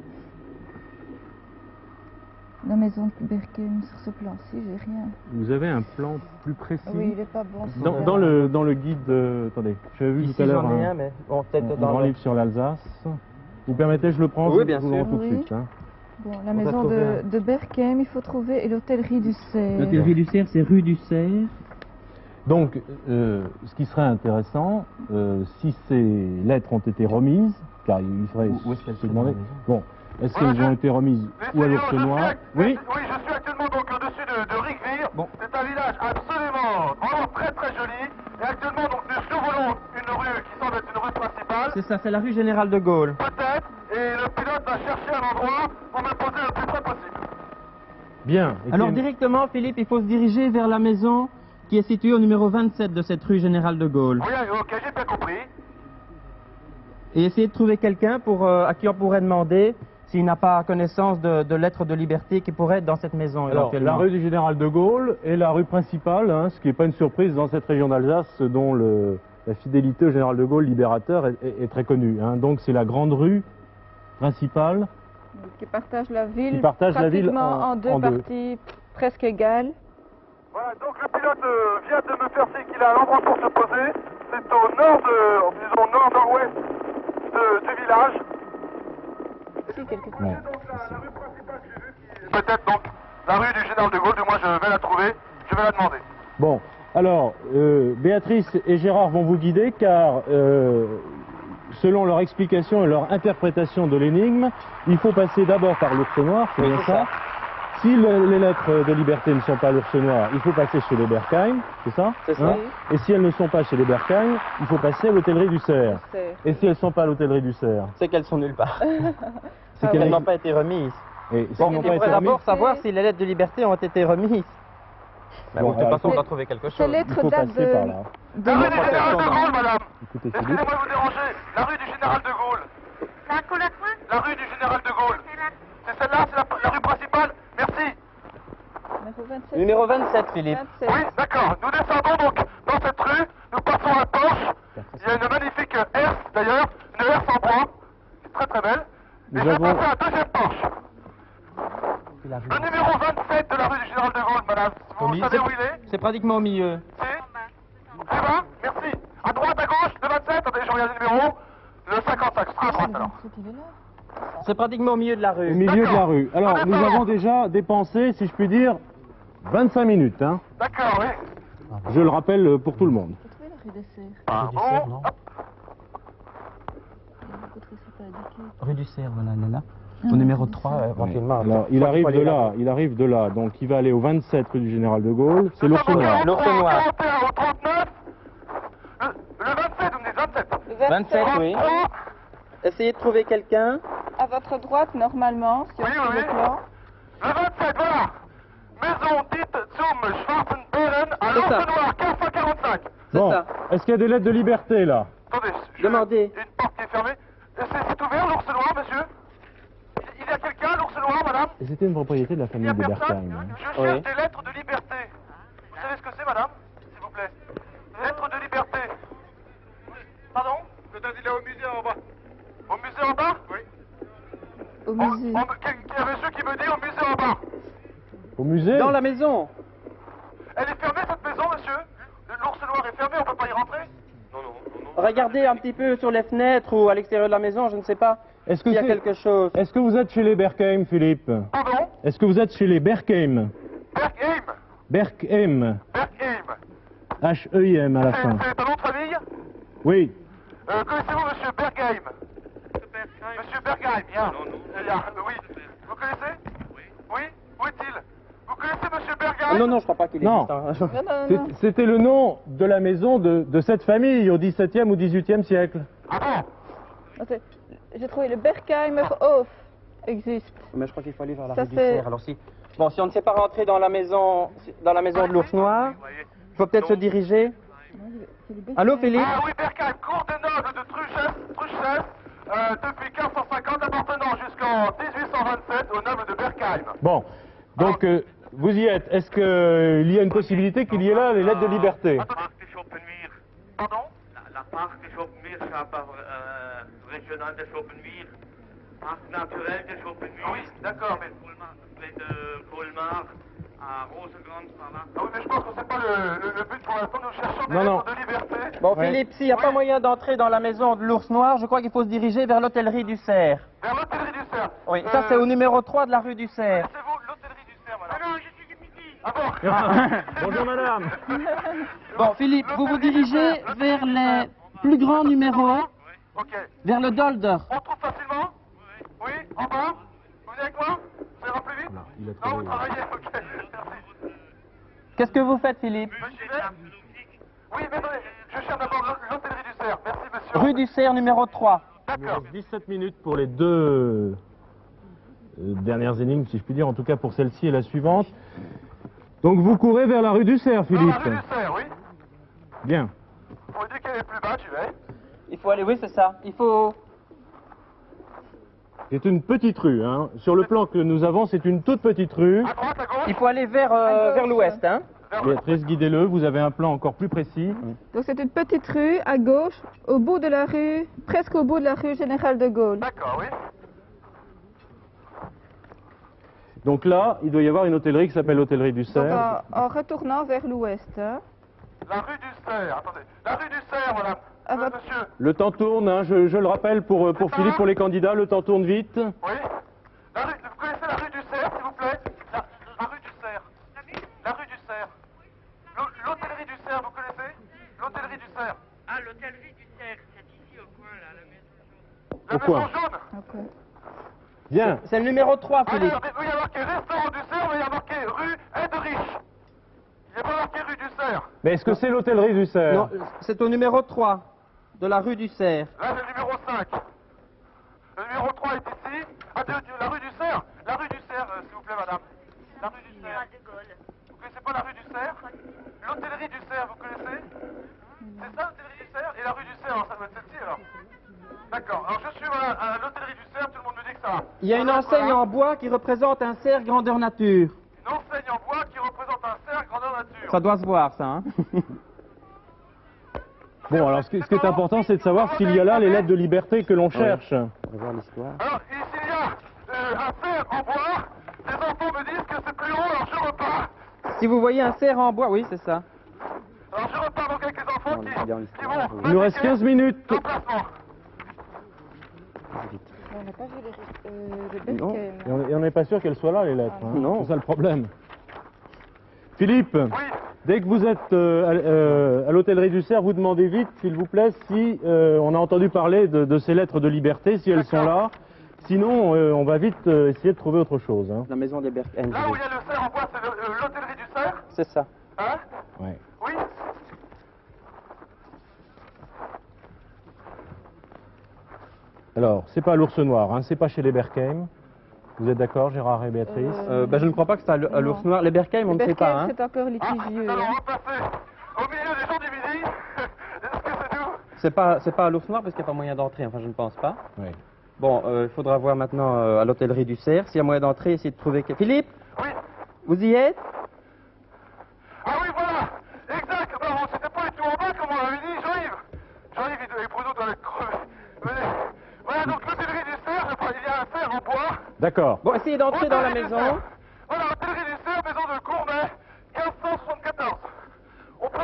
La maison de Berkheim, sur ce plan-ci, j'ai rien. Vous avez un plan plus précis Oui, il est pas bon. dans le guide... attendez, j'avais vu Ici tout à l'heure j'en ai un, un, mais bon, peut-être un dans grand le... livre sur l'Alsace. Vous permettez, je le prends, Oui, je bien vous le sûr. rends tout de Oui. suite. Hein. Bon, la On va maison trouver de Berkheim, il faut trouver, et l'hôtellerie du Cerf. L'hôtellerie du Cerf, c'est rue du Cerf. Donc, ce qui serait intéressant, si ces lettres ont été remises, car il faudrait Où est-ce qu'elles se sont demander, dans la maison bon, est-ce Voilà, qu'elles ont été remises ou à l'Ours Noir? Oui. Oui, je suis actuellement donc au-dessus de Rigvir. Bon. C'est un village absolument, vraiment très très joli. Et actuellement donc nous survolons une rue qui semble être une rue principale. C'est ça, c'est la rue Général de Gaulle. Peut-être, et le pilote va chercher un endroit pour me poser le plus près possible. Bien. Et Alors quel- directement, Philippe, il faut se diriger vers la maison qui est située au numéro 27 de cette rue Général de Gaulle. Oui, ok, j'ai bien compris. Et essayer de trouver quelqu'un à qui on pourrait demander s'il n'a pas connaissance de lettres de liberté qui pourraient être dans cette maison Alors, éventuellement. la rue du Général de Gaulle est la rue principale, hein, ce qui n'est pas une surprise dans cette région d'Alsace dont la fidélité au Général de Gaulle libérateur est très connue. Hein. Donc c'est la grande rue principale. Qui partage la ville, Qui partage la ville pratiquement en deux en deux. parties presque égales. Voilà, donc le pilote vient de me faire signe qu'il a un endroit pour se poser. C'est au nord disons nord-nord-ouest du village. Ouais. Peut-être donc la rue du Général de Gaulle, du moins je vais la trouver, je vais la demander. Bon, alors, Béatrice et Gérard vont vous guider car, selon leur explication et leur interprétation de l'énigme, il faut passer d'abord par l'ours noir, c'est bien ça. Si les lettres de liberté ne sont pas l'ours noir, il faut passer chez les Berkheim, c'est ça? C'est ça. Et si elles ne sont pas chez les Berkheim, il faut passer à l'hôtellerie du Cerf. Et si elles ne sont pas à l'hôtellerie du Cerf? C'est qu'elles sont nulle part. C'est Qu'elles n'ont pas été remises. Et si Bon, elles n'ont il pas faudrait été d'abord remises, savoir si les lettres de liberté ont été remises. Mais bon, de toute façon, on doit trouver quelque Ces chose. il lettres faut datent passer par là. de La rue du Général de Gaulle, madame. Écoutez, Philippe. Excusez-moi de vous déranger. La rue du Général de Gaulle. La rue du Général de Gaulle. C'est celle-là, c'est la rue principale. Merci. Numéro 27, Philippe. 27. Oui, d'accord. Nous descendons donc dans cette rue. Nous passons à Torche. Il y a une magnifique herse, d'ailleurs. Une herse en bois. C'est très très belle. Et je vais passer à la deuxième Torche. Le numéro 27 de la rue du Général de Gaulle, madame. Vous savez où il est? C'est pratiquement au milieu. Très bien, merci. À droite, à gauche, le 27. Attendez, je regarde le numéro. Le 55, ce sera à droite alors. C'est pratiquement au milieu de la Au rue. milieu de la rue. Alors, Ah, nous d'accord. avons déjà dépensé, si je puis dire, 25 minutes. Hein. D'accord, oui. Je le rappelle pour tout le monde. Ah, bon. Hop. Rue du Cerf, voilà, Nana. Au numéro 3, éventuellement. Alors, il arrive de là. Donc, il va aller au 27 rue du Général de Gaulle. C'est l'ours noir. L'ours noir. 41 au 39. Le 27, vous me dites 27. 27, oui. 33. Essayez de trouver quelqu'un. À votre droite, normalement, sur Oui, sur oui. le plan. Le 27, voilà. Maison dite zum Schwarzenbären à C'est ça. l'ours noir, 445. C'est Bon, ça. est-ce qu'il y a des lettres de liberté là? Attendez, Demandez. Une porte qui est fermée. C'est ouvert, l'ours noir, monsieur? Il y a quelqu'un, l'ours noir, madame? Et c'était une propriété de la Il famille n'y a de personne? Berkheim. Je cherche Oui. des lettres de liberté. Vous savez ce que c'est, madame? S'il vous plaît. Lettres de liberté. Pardon? Peut-être il est au musée en bas. Au musée en bas? Oui. Au musée. Il y a monsieur qui me dit au musée en bas. Au musée? Dans la maison. Elle est fermée, cette maison, monsieur? L'ours noir est fermé, on peut pas y rentrer? Non, non, non. Regardez un petit peu sur les fenêtres ou à l'extérieur de la maison, je ne sais pas Est-ce que s'il y a c'est- quelque chose. Est-ce que vous êtes chez les Berkheim, Philippe? Pardon? Est-ce que vous êtes chez les Berkheim? Berkheim. Berkheim. Berkheim. H-E-I-M à la fin. C'est un nom de famille? Oui. Connaissez-vous monsieur Berkheim? Monsieur Berkheim, bien. Bien, oui. Vous connaissez? Oui. Oui? Où est-il? Vous connaissez monsieur Berkheim? Ah, non, non, je crois pas qu'il Non. existe. Hein. Non, non, non. C'était le nom de la maison de cette famille au XVIIe ou XVIIIe siècle. Ah bon? Attends, j'ai trouvé le Berkheimer Hof existe. Mais je crois qu'il faut aller vers la Ça, rue du c'est- Cerf. Alors si... Bon, si on ne sait pas rentrer dans la maison de l'ours noir, il faut peut-être se diriger. Allô, Philippe? Ah oui, Berkheim, cour des nobles de Truchès, depuis 1550, appartenant jusqu'en 1827 aux nobles de Berkheim. Bon. Donc, vous y êtes. Est-ce qu'il y a une possibilité qu'il y ait là les lettres de liberté? Pardon? La parc de Schopenmeer, c'est un parc régional de Schopenmeer. Parc naturel de Schopenmeer. Oui, d'accord, mais... Près de Colmar, à Rosegrand, par là. Ah oui, mais je pense que c'est pas le but pour l'instant, nous cherchons des Non, non. lettres de liberté. Bon, Ouais. Philippe, s'il n'y a pas moyen d'entrer dans la maison de l'ours noir, je crois qu'il faut se diriger vers l'hôtellerie du Cerf. Vers l'hôtellerie du Cerf. Oui, ça c'est au numéro 3 de la rue du Cerf. C'est vous, l'hôtellerie du Cerf, madame? Non, je suis du Midi. Ah bon? Bonjour, madame. Bon, Philippe, vous vous dirigez vers les plus grands numéros, Ok. vers le Dolder. On trouve facilement? Oui, en bas? Vous venez avec moi? Ça ira plus vite? Voilà, il a Non, trouvé. vous travaillez, ok. Merci. Qu'est-ce que vous faites, Philippe? Me suivez? Oui, mais attendez, je cherche d'abord l'hôtellerie du Cerf. Merci, monsieur. Rue du Cerf, numéro 3. Il nous D'accord. reste 17 minutes pour les deux dernières énigmes, si je puis dire, en tout cas pour celle-ci et la suivante. Donc vous courez vers la rue du Cerf, Dans la Philippe. rue du Cerf, oui. Bien. Vous me dites qu'elle est plus bas, tu vais. Il faut aller, oui, c'est ça. Il faut... C'est une petite rue. Hein. Sur le plan que nous avons, c'est une toute petite rue. À droite, à gauche. Il faut aller vers, vers l'ouest, hein. Vers le... Béatrice, guidez-le. Vous avez un plan encore plus précis. Donc c'est une petite rue à gauche, au bout de la rue, presque au bout de la rue Général de Gaulle. D'accord, oui. Donc là, il doit y avoir une hôtellerie qui s'appelle l'hôtellerie du Donc Cerf. en retournant vers l'ouest. Hein. La rue du Cerf, attendez. La rue du Cerf, madame. Ah bah, monsieur. Le temps tourne, hein, je le rappelle pour Philippe, pour les candidats, le temps tourne vite. Oui. Vous connaissez la rue du Cerf, s'il vous plaît? La rue du Cerf. La rue du Cerf. L'hôtellerie du Cerf, vous connaissez? L'hôtellerie du Cerf. Ah, l'hôtellerie du Cerf, c'est ici au coin, là, la maison jaune. La Au coin. maison jaune. ok. Bien. C'est le numéro 3, Ah, Philippe. il y a marqué restaurant du Cerf, mais il y a marqué rue Aide-Riche. Il n'y a pas marqué rue du Cerf. Mais est-ce que c'est l'hôtellerie du Cerf? Non, c'est au numéro 3 de la rue du Cerf. Là, c'est le numéro 5. Le numéro 3 est ici. Ah, la rue du Cerf. La rue du Cerf, s'il vous plaît, madame. La rue du Cerf. Vous connaissez pas la rue du Cerf? L'hôtellerie du Cerf, vous connaissez? C'est ça, l'hôtellerie du Cerf? Et la rue du Cerf, alors, ça doit être celle-ci, alors. D'accord. Alors, je suis à l'hôtellerie du Cerf, tout le monde me dit que ça va. Il y a une enseigne en bois qui représente un cerf grandeur nature. Une enseigne en bois qui représente un cerf grandeur nature. Ça doit se voir, ça, hein. Bon, alors ce qui est important, c'est de savoir s'il y a là les lettres de liberté que l'on cherche. On va voir l'histoire. Alors, s'il y a un cerf en bois, les enfants me disent que c'est plus haut, alors je repars. Si vous voyez un cerf en bois, oui, c'est ça. Alors, je repars donc avec les enfants qui vont... Il nous reste 15 minutes. L'emplacement. On n'a pas vu les Non. Berkem. Et on n'est pas sûr qu'elles soient là, les lettres. hein. Non. C'est ça le problème. Philippe, Oui. dès que vous êtes à l'hôtellerie du Cerf, vous demandez vite, s'il vous plaît, si on a entendu parler de ces lettres de liberté, si elles sont là. Sinon, on va vite essayer de trouver autre chose. hein. La maison des Berk. Là où il y a le cerf en bois, c'est l'hôtellerie du cerf. C'est ça. Hein? Ouais. Oui. Alors, c'est pas à l'Ours Noir, hein, c'est pas chez les Berkheim. Vous êtes d'accord, Gérard et Béatrice? Je ne crois pas que c'est à l'ours Non. noir. Les Berkheim, on ne sait pas. Berkem, Hein. c'est encore Ah, litigieux. alors hein. on va passer au milieu des gens du midi. Est-ce que c'est tout? C'est pas à l'ours noir parce qu'il n'y a pas moyen d'entrer. Enfin, je ne pense pas. Oui. Bon, il faudra voir maintenant à l'hôtellerie du Cerf s'il y a moyen d'entrer, essayer de trouver. Philippe, Oui. vous y êtes? Ah oui, voilà. Exact. Bah, bon, c'était pas du tout en bas comme on avait dit. J'arrive, et Bruno doit être crevé. Voilà, donc l'hôtellerie du cerf, il y a un cerf en bois. D'accord. Bon, essayez d'entrer dans la Hôtellerie du maison. Cerf. Voilà, l'hôtellerie du cerf, maison de Cournay, 1574. On peut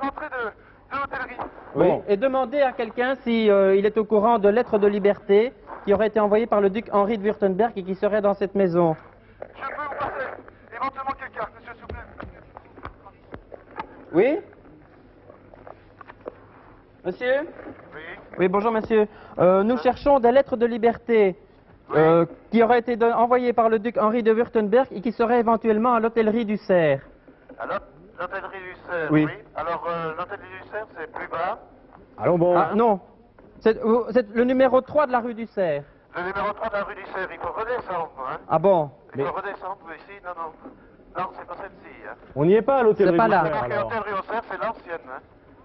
l'entrée de l'hôtellerie. Oui. Bon. Et demandez à quelqu'un si il est au courant de lettres de liberté qui auraient été envoyées par le duc Henri de Wurtemberg et qui seraient dans cette maison. Je peux vous passer éventuellement quelqu'un, monsieur, s'il vous plaît. Oui? Monsieur? Oui. Oui, bonjour monsieur. Nous cherchons des lettres de liberté qui auraient été envoyées par le duc Henri de Wurtemberg et qui seraient éventuellement à l'hôtellerie du Cerf. Alors, l'hôtellerie du cerf, Oui. Alors, l'hôtellerie du cerf, c'est plus bas. Allons bon. Ah non, c'est le numéro 3 de la rue du Cerf. Le numéro 3 de la rue du cerf, il faut redescendre, hein. Ah bon? Il faut redescendre, ici, non, non. Non, c'est pas celle-ci, hein. On n'y est pas à l'hôtellerie C'est pas du là. Cerf, Marqué alors. l'hôtellerie au cerf, c'est l'ancienne, hein.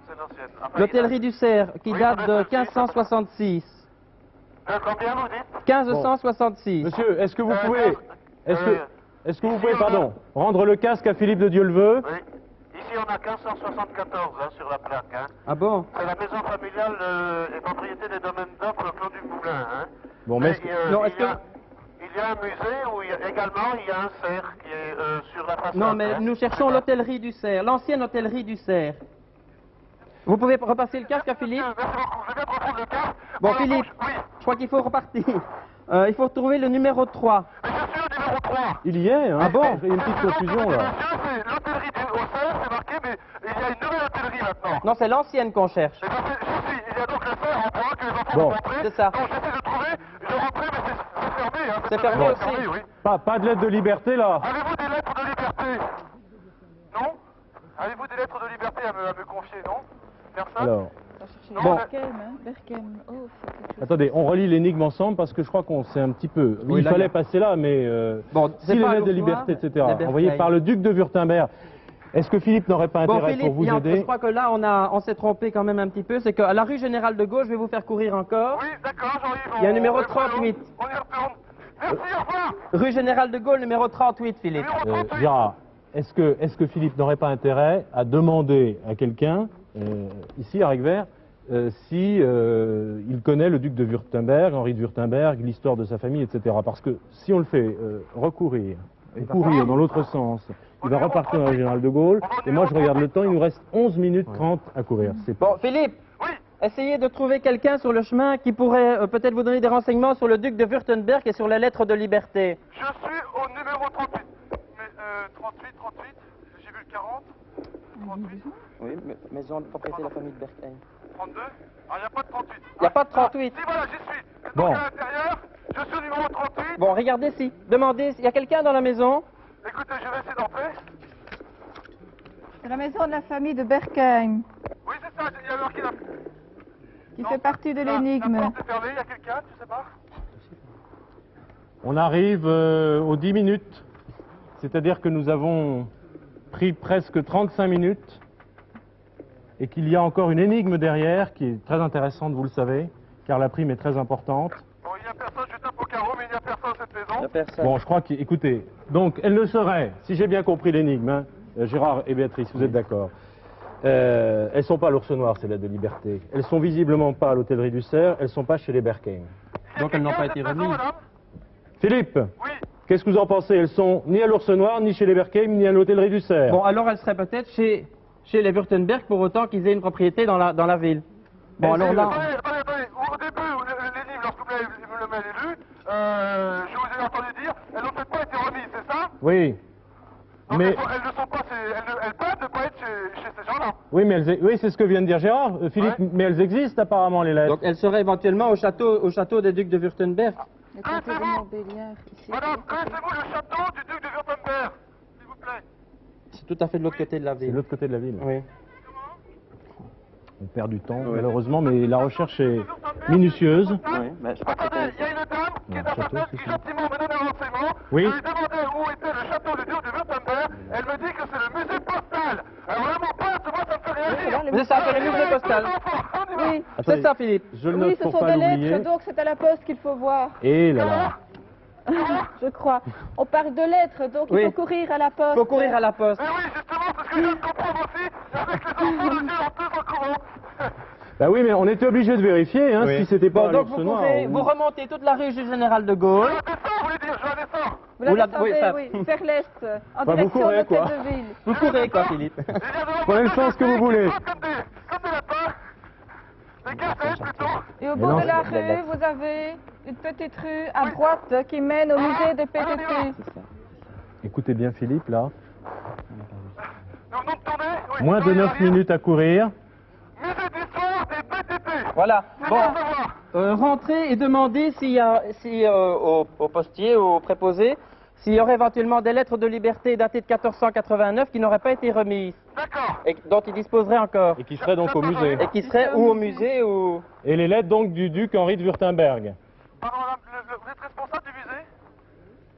C'est l'ancienne. Enfin, L'hôtellerie du Cerf qui Oui, date ça de doit être 1566. Combien vous dites? 1566. Monsieur, est-ce que vous Euh, pouvez... Est-ce que... euh, Est-ce que vous ici, pouvez, on a- pardon, rendre le casque à Philippe de Dieuleveux? Oui. Ici, on a 1574, hein, sur la plaque, hein. Ah bon? C'est la maison familiale et propriété des domaines d'Offre, Clos du Moulin, hein. Bon, mais Mais, est-ce que- Non, il est-ce y a- que- il y a un musée où également il y a un cerf qui est sur la façade. Non, mais hein. nous cherchons l'hôtellerie du Cerf, l'ancienne hôtellerie du Cerf. Vous pouvez repasser le casque à Philippe? Merci beaucoup, je viens de reprendre le cas. Bon, Alors, Philippe, oui, je crois qu'il faut repartir. Il faut retrouver le numéro 3. mais je suis au numéro 3. Il y est, hein? Ah bon? Il y a une petite confusion, là. Monsieur, c'est l'hôtellerie au cerf, c'est marqué, mais il y a une nouvelle hôtellerie maintenant. Non, c'est l'ancienne qu'on cherche. Et il y a donc le cerf en bois que les enfants Bon. vont rentrer. C'est ça. Donc j'essaie de trouver, je rentrais, mais c'est fermé, hein. C'est fermé très aussi. fermé, oui. Pas de lettre de liberté, là? Avez-vous des lettres de liberté? Non? Avez-vous des lettres de liberté à me confier, non? Personne? Alors, On va chercher Bon. Berkem, hein. Berkem. Oh, c'est quelque chose. attendez, on relit l'énigme ensemble parce que je crois qu'on sait un petit peu... Oui, il là, fallait il y a- passer là, mais... Bon, si c'est les pas à lettres de l'ours noir, liberté, etc., les Berkheim. envoyées par le duc de Wurtemberg, est-ce que Philippe n'aurait pas Bon, intérêt Philippe, pour vous je aider? crois que là, on s'est trompé quand même un petit peu. C'est qu'à la rue Générale de Gaulle, je vais vous faire courir encore. Oui, d'accord, j'arrive. Il y a un numéro on- 38. On y retourne. Merci, au revoir. Rue Générale de Gaulle, numéro 38, Philippe. Numéro 38. Gérard, est-ce que Philippe n'aurait pas intérêt à demander à quelqu'un, ici à Rec-Vert, si il connaît le duc de Wurtemberg, Henri de Wurtemberg, l'histoire de sa famille, etc. Parce que si on le fait recourir et courir dans l'autre sens, il va repartir dans le général de Gaulle, et moi je regarde le temps, il nous reste 11 minutes 30 à courir. C'est Bon, Philippe, Oui, essayez de trouver quelqu'un sur le chemin qui pourrait peut-être vous donner des renseignements sur le duc de Württemberg et sur la lettre de liberté. Je suis au numéro 38. Mais 38, j'ai vu le 40. 38, Oui, maison de propriété de la famille de Berkheim. 32. Ah, il n'y a pas de 38. Il n'y a pas de 38. Si, voilà, j'y suis. Donc Bon. à l'intérieur, je suis au numéro 38. Bon, regardez si. Demandez, il y a quelqu'un dans la maison? Écoutez, je vais essayer d'entrer. C'est la maison de la famille de Berkheim, Oui, c'est ça, il y a marqué la... qui Non, fait partie de La l'énigme. porte est fermée, il y a quelqu'un, tu sais pas? On arrive aux 10 minutes, c'est-à-dire que nous avons pris presque 35 minutes et qu'il y a encore une énigme derrière qui est très intéressante, vous le savez, car la prime est très importante. Bon, il n'y a personne, je tape au carreau, mais il n'y a personne dans cette maison. Personne. Bon, je crois qu'écoutez, donc elle ne serait, si j'ai bien compris l'énigme, hein, Gérard et Béatrice, vous êtes d'accord, elles ne sont pas à l'Ours Noir, ces lettres de liberté. Elles sont visiblement pas à l'hôtellerie du Cerf, elles ne sont pas chez les Berkheim. Donc elles n'ont pas été Quelqu'un, remises. madame? Philippe, Oui. qu'est-ce que vous en pensez? Elles sont ni à l'Ours Noir, ni chez les Berkheim, ni à l'hôtellerie du Cerf. Bon, alors elle serait peut-être chez les Württemberg pour autant qu'ils aient une propriété dans la ville. Bon, alors là... Attendez. Au début, l'énigme, lorsque vous l'avez lu, je vous ai entendu dire, elles n'ont peut-être pas été remises, c'est ça? Oui. Donc Mais, elles ne sont pas, elles peuvent ne pas être chez ces gens-là. oui, mais oui, c'est ce que vient de dire Gérard, Philippe, Ouais. mais elles existent apparemment, les lettres. Donc elle serait éventuellement au château des ducs de Württemberg. Le comté de Montbéliard, ici. Madame, connaissez-vous le château du duc de Württemberg? S'il vous plaît. C'est tout à fait de l'autre côté de la C'est de ville. l'autre côté de la ville. Oui. On perd du temps, malheureusement, mais la recherche est minutieuse. Oui, mais je crois que Attendez, il y a une dame qui est à château, ma fenêtre c'est qui ça. gentiment me donne un renseignement. Oui. Je lui demandais où était le château du duc de Württemberg. Elle me dit que c'est le musée postal. Alors vraiment pas, moi ça me fait réagir. Mais ça fait le musée postal. Oui, Attendez, C'est ça, Philippe. je le note oui, ce pour sont pas des l'oublier. lettres, donc c'est à la poste qu'il faut voir, Et là là. je crois. On parle de lettres, donc Oui. il faut courir à la poste. Il faut courir à la poste. Mais oui, justement, c'est ce que je viens de comprendre aussi. Avec les enfants de Dieu en tous en courant. Bah oui, mais on était obligé de vérifier, hein, Oui. si c'était pas Bon, à donc l'Ours vous, Noir. courez, vous remontez toute la rue du Général de Je Gaulle. la descends, vous voulez dire, je la descends. Vous la Vous la- descendez, oui, ça- oui, vers l'est, en vous direction courez, de l'hôtel quoi. de ville. Vous courez quoi, Philippe? Il y a devant Prenez le moi sens que vous deux voulez. qui sautent comme des lapins. Des gazelles plutôt. Et au Mais bout non, de la c'est la rue, vous avez une petite rue à droite qui mène au musée des PTT. Écoutez bien Philippe, là. Nous venons de tourner. Oui, Moins de tournez 9 arrière. minutes à courir. Musée d'histoire des PTT. Voilà. C'est Bon, bien à savoir. rentrez et demandez au postier, au préposé, s'il y aurait éventuellement des lettres de liberté datées de 1489 qui n'auraient pas été remises D'accord. et dont il disposerait encore. Et qui serait donc au musée. Et qui seraient ou au musée ou... Et les lettres donc du duc Henri de Württemberg. Pardon, madame, vous êtes responsable du musée?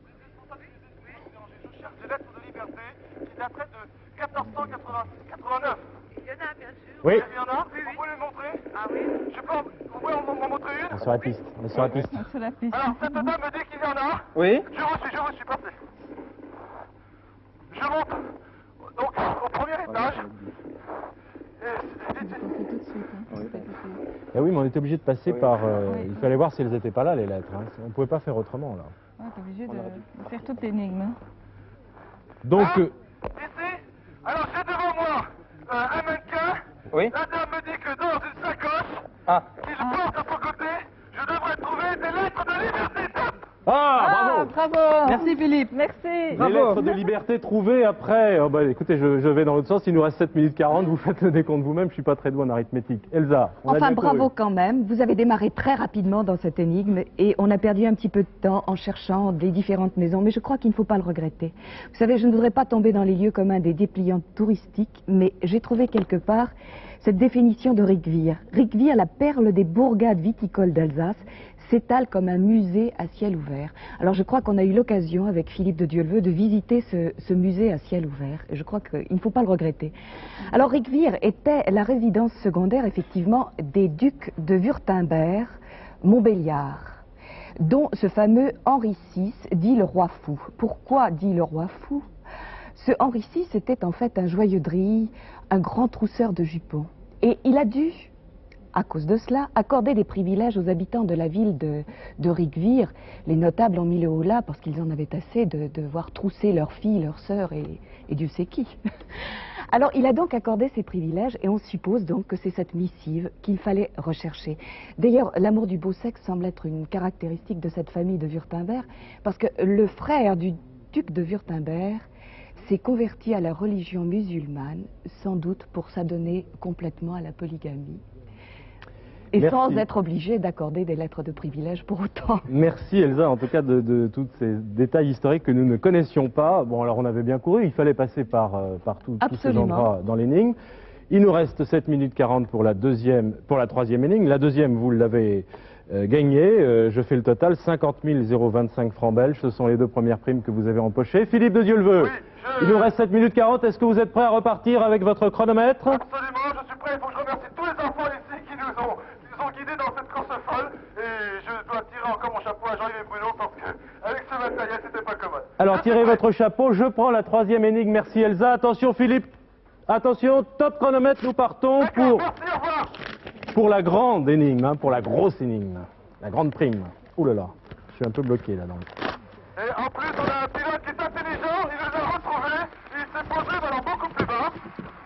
Vous êtes responsable du musée? Oui, je cherche des lettres de liberté qui dateraient de 1489. Il y en a, bien sûr. Oui, Il y en a? Vous pouvez les montrer? Ah oui. Je peux vous pouvez m'en montrer une? on est sur la piste. On est sur la piste. Sur la piste. Alors, cette dame me dit qu'il y en a. Oui. Je vous suis, passé. Je monte donc au premier étage. Eh oui, mais on était obligé de passer Oui. par... Oui. il fallait voir si elles n'étaient pas là, les lettres. Hein. On ne pouvait pas faire autrement, là. Ouais, t'es obligé de faire toute l'énigme. Hein. Donc, Ici, alors j'ai devant moi un mannequin. Oui. La dame me dit que dans une sacoche Ah. qu'il porte à son côté, je devrais trouver des lettres de liberté. ah, bravo. Bravo. Merci Philippe. Merci. Les Bravo. lettres de liberté trouvées après... Oh, bah, écoutez, je vais dans l'autre sens, il nous reste 7 minutes 40, vous faites le décompte vous-même, je suis pas très doué en arithmétique. Elsa, on a Enfin, bien bravo couru. quand même. Vous avez démarré très rapidement dans cette énigme et on a perdu un petit peu de temps en cherchant des différentes maisons, mais je crois qu'il ne faut pas le regretter. Vous savez, je ne voudrais pas tomber dans les lieux communs des dépliants touristiques, mais j'ai trouvé quelque part cette définition de Riquewihr. Riquewihr, la perle des bourgades viticoles d'Alsace, s'étale comme un musée à ciel ouvert. Alors je crois qu'on a eu l'occasion avec Philippe de Dieuleveux de visiter ce musée à ciel ouvert et je crois qu'il ne faut pas le regretter. Alors Riquewihr était la résidence secondaire effectivement des ducs de Württemberg, Montbéliard, dont ce fameux Henri VI dit le roi fou. Pourquoi dit le roi fou? Ce Henri VI était en fait un joyeux drille, un grand trousseur de jupons. Et il a dû à cause de cela, accordé des privilèges aux habitants de la ville de Rigvir. Les notables ont mis le haut là parce qu'ils en avaient assez de voir trousser leurs filles, leurs sœurs et Dieu sait qui. Alors, il a donc accordé ces privilèges et on suppose donc que c'est cette missive qu'il fallait rechercher. D'ailleurs, l'amour du beau sexe semble être une caractéristique de cette famille de Wurtemberg parce que le frère du duc de Wurtemberg s'est converti à la religion musulmane, sans doute pour s'adonner complètement à la polygamie. Et Merci. sans être obligé d'accorder des lettres de privilège pour autant. Merci Elsa, en tout cas de tous ces détails historiques que nous ne connaissions pas. Bon, alors on avait bien couru, il fallait passer par tous ces Absolument. endroits dans l'énigme. Il nous reste 7 minutes 40 pour la troisième énigme. La deuxième, vous l'avez gagnée. Je fais le total, 50 025 francs belges. Ce sont les 2 premières primes que vous avez empochées. Philippe de Dieuleveux, il nous reste 7 minutes 40. Est-ce que vous êtes prêt à repartir avec votre chronomètre? Absolument, je suis prêt. Il faut que je remercie tous les enfants ici qui nous ont guidés dans cette course folle. Et je dois tirer encore mon chapeau à Jean-Yves et Bruno parce qu'avec ce matériel, c'était pas commode. Alors tirez votre chapeau, je prends la troisième énigme. Merci Elsa. Attention Philippe, attention, top chronomètre, nous partons D'accord, merci, au revoir. pour la grande énigme, hein, pour la grosse énigme, la grande prime. Ouh là là, je suis un peu bloqué là-dedans. Et en plus, on a un pilote qui est intelligent, il nous a retrouvés, il s'est posé alors beaucoup plus bas.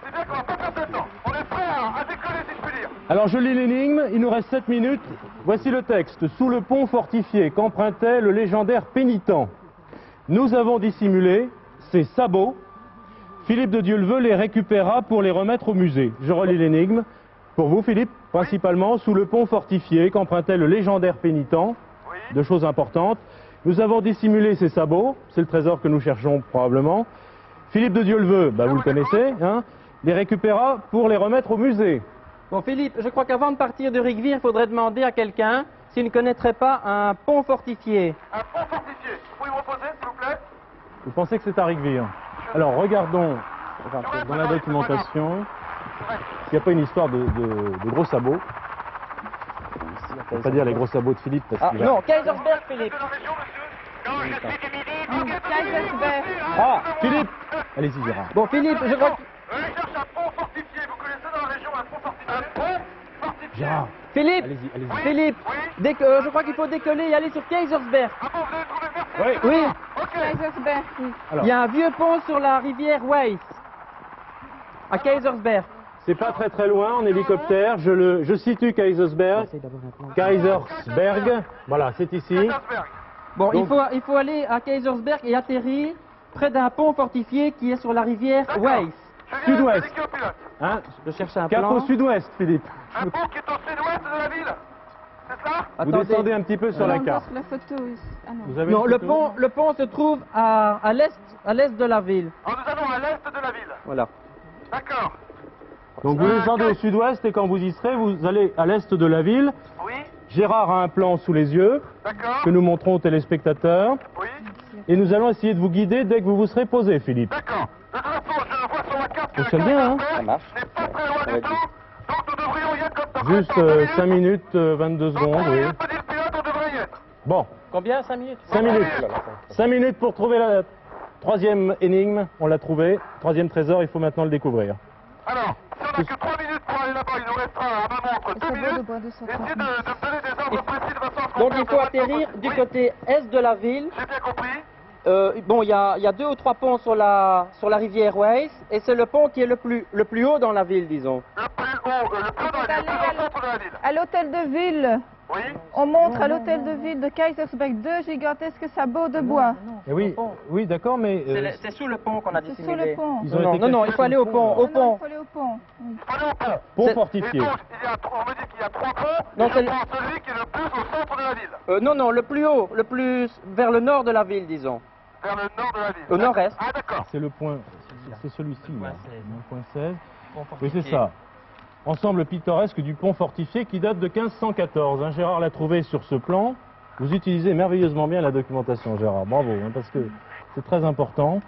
C'est bien qu'on va pas perdre de temps. On est prêt à décoller, si je puis dire. Alors je lis l'énigme, il nous reste 7 minutes. Voici le texte. Sous le pont fortifié qu'empruntait le légendaire pénitent, nous avons dissimulé ses sabots. Philippe de Dieuleveux les récupéra pour les remettre au musée. Je relis l'énigme. Pour vous Philippe, principalement, sous le pont fortifié qu'empruntait le légendaire pénitent, Oui. 2 choses importantes. Nous avons dissimulé ses sabots, c'est le trésor que nous cherchons probablement. Philippe de Dieuleveux, vous le connaissez, hein, les récupéra pour les remettre au musée. Bon, Philippe, je crois qu'avant de partir de Rigvir, il faudrait demander à quelqu'un s'il ne connaîtrait pas un pont fortifié. Un pont fortifié. Vous pouvez me reposer, s'il vous plaît? Vous pensez que c'est à Rigvir? Alors regardons dans la documentation s'il n'y a pas une histoire de gros sabots. Je ne vais pas dire les gros sabots de Philippe parce Ah qu'il va... non, Kaisersberg, Philippe. De la région, monsieur? Non, je suis du Midi. Kaisersberg. Ah, Philippe. Allez-y Gérard. Bon, Philippe, je crois que... Je cherche un pont fortifié. Vous connaissez dans la région un pont fortifié? Un pont fortifié. Gérard, Philippe, allez-y, allez-y. Philippe, Oui. je crois qu'il faut décoller et aller sur Kaisersberg. Ah bon, vous avez trouvé? Merci. Oui. Oui, Ok. Kaisersberg, oui. Alors, il y a un vieux pont sur la rivière Weiss, à Kaisersberg. c'est pas très très loin en hélicoptère. Je situe Kaisersberg. Kaisersberg. Voilà, c'est ici. Kaisersberg. Bon, Donc- il faut aller à Kaisersberg et atterrir près d'un pont fortifié qui est sur la rivière D'accord. Weiss. Je viens Sud-ouest. d'indiquer au pilote. Hein, Je cherche un cap au plan. sud-ouest, Philippe. Un pont qui est au sud-ouest de la ville. C'est ça? Vous Attendez. descendez un petit peu sur la On carte. passe la photo ici. Ah non. Vous avez Non, une photo le pont se trouve à l'est de la ville. Alors, nous allons à l'est de la ville. Voilà. D'accord. Donc vous descendez au sud-ouest et quand vous y serez, vous allez à l'est de la ville. Oui. Gérard a un plan sous les yeux D'accord. que nous montrons aux téléspectateurs. Oui. Et nous allons essayer de vous guider dès que vous vous serez posé, Philippe. D'accord. De toute façon, je vois sur la carte que Fonctionne bien, hein? Ça marche. n'est pas très loin Ça va du être tout. Donc nous devrions y être comme ça. Juste 5 minutes, 22 Donc, secondes, on oui. y est, petit le pilote, on devrait y être. Bon, Combien 5 minutes 5 minutes. 5 minutes pour trouver la troisième énigme. On l'a trouvé. Troisième trésor, il faut maintenant le découvrir. Alors, si on n'a que 3 minutes pour aller là-bas, il nous restera à ma montre 2 Ça vaut de minutes. bois de Essayez 130 de me donner des ordres précis de façon à ce qu'on Donc perde il faut pas de atterrir temps. du Oui, côté est de la ville. j'ai bien compris. Bon, il y a 2 ou 3 ponts sur la rivière Weiss et c'est le pont qui est le plus haut dans la ville, disons. Le plus haut, le plus haut dans la ville, le plus au centre de la ville. À l'hôtel de ville, Oui. on montre à l'hôtel de ville de Kaisersberg 2 gigantesques sabots de bois. Eh oui, oui, d'accord, mais C'est sous le pont qu'on a C'est dissimulé. sous le pont. ils ont Non, été non, non, cachés il faut aller au sous le pont, là. au Non, pont. il faut aller au pont. Oui. Il faut aller au pont. Pont C'est- Et fortifié. donc, on me dit qu'il y a 3 ponts. Non, et c'est je le- prends celui qui est le plus au centre de la ville. Non, non, le plus haut, le plus vers le nord de la ville, disons. Vers le nord de la ville. Au nord-est. Ah, d'accord. C'est le point, c'est celui-ci, là, Point 16. le point 16. Oui, c'est ça. Ensemble pittoresque du pont fortifié qui date de 1514. Hein. Gérard l'a trouvé sur ce plan. Vous utilisez merveilleusement bien la documentation, Gérard. Bravo, hein, parce que c'est très important.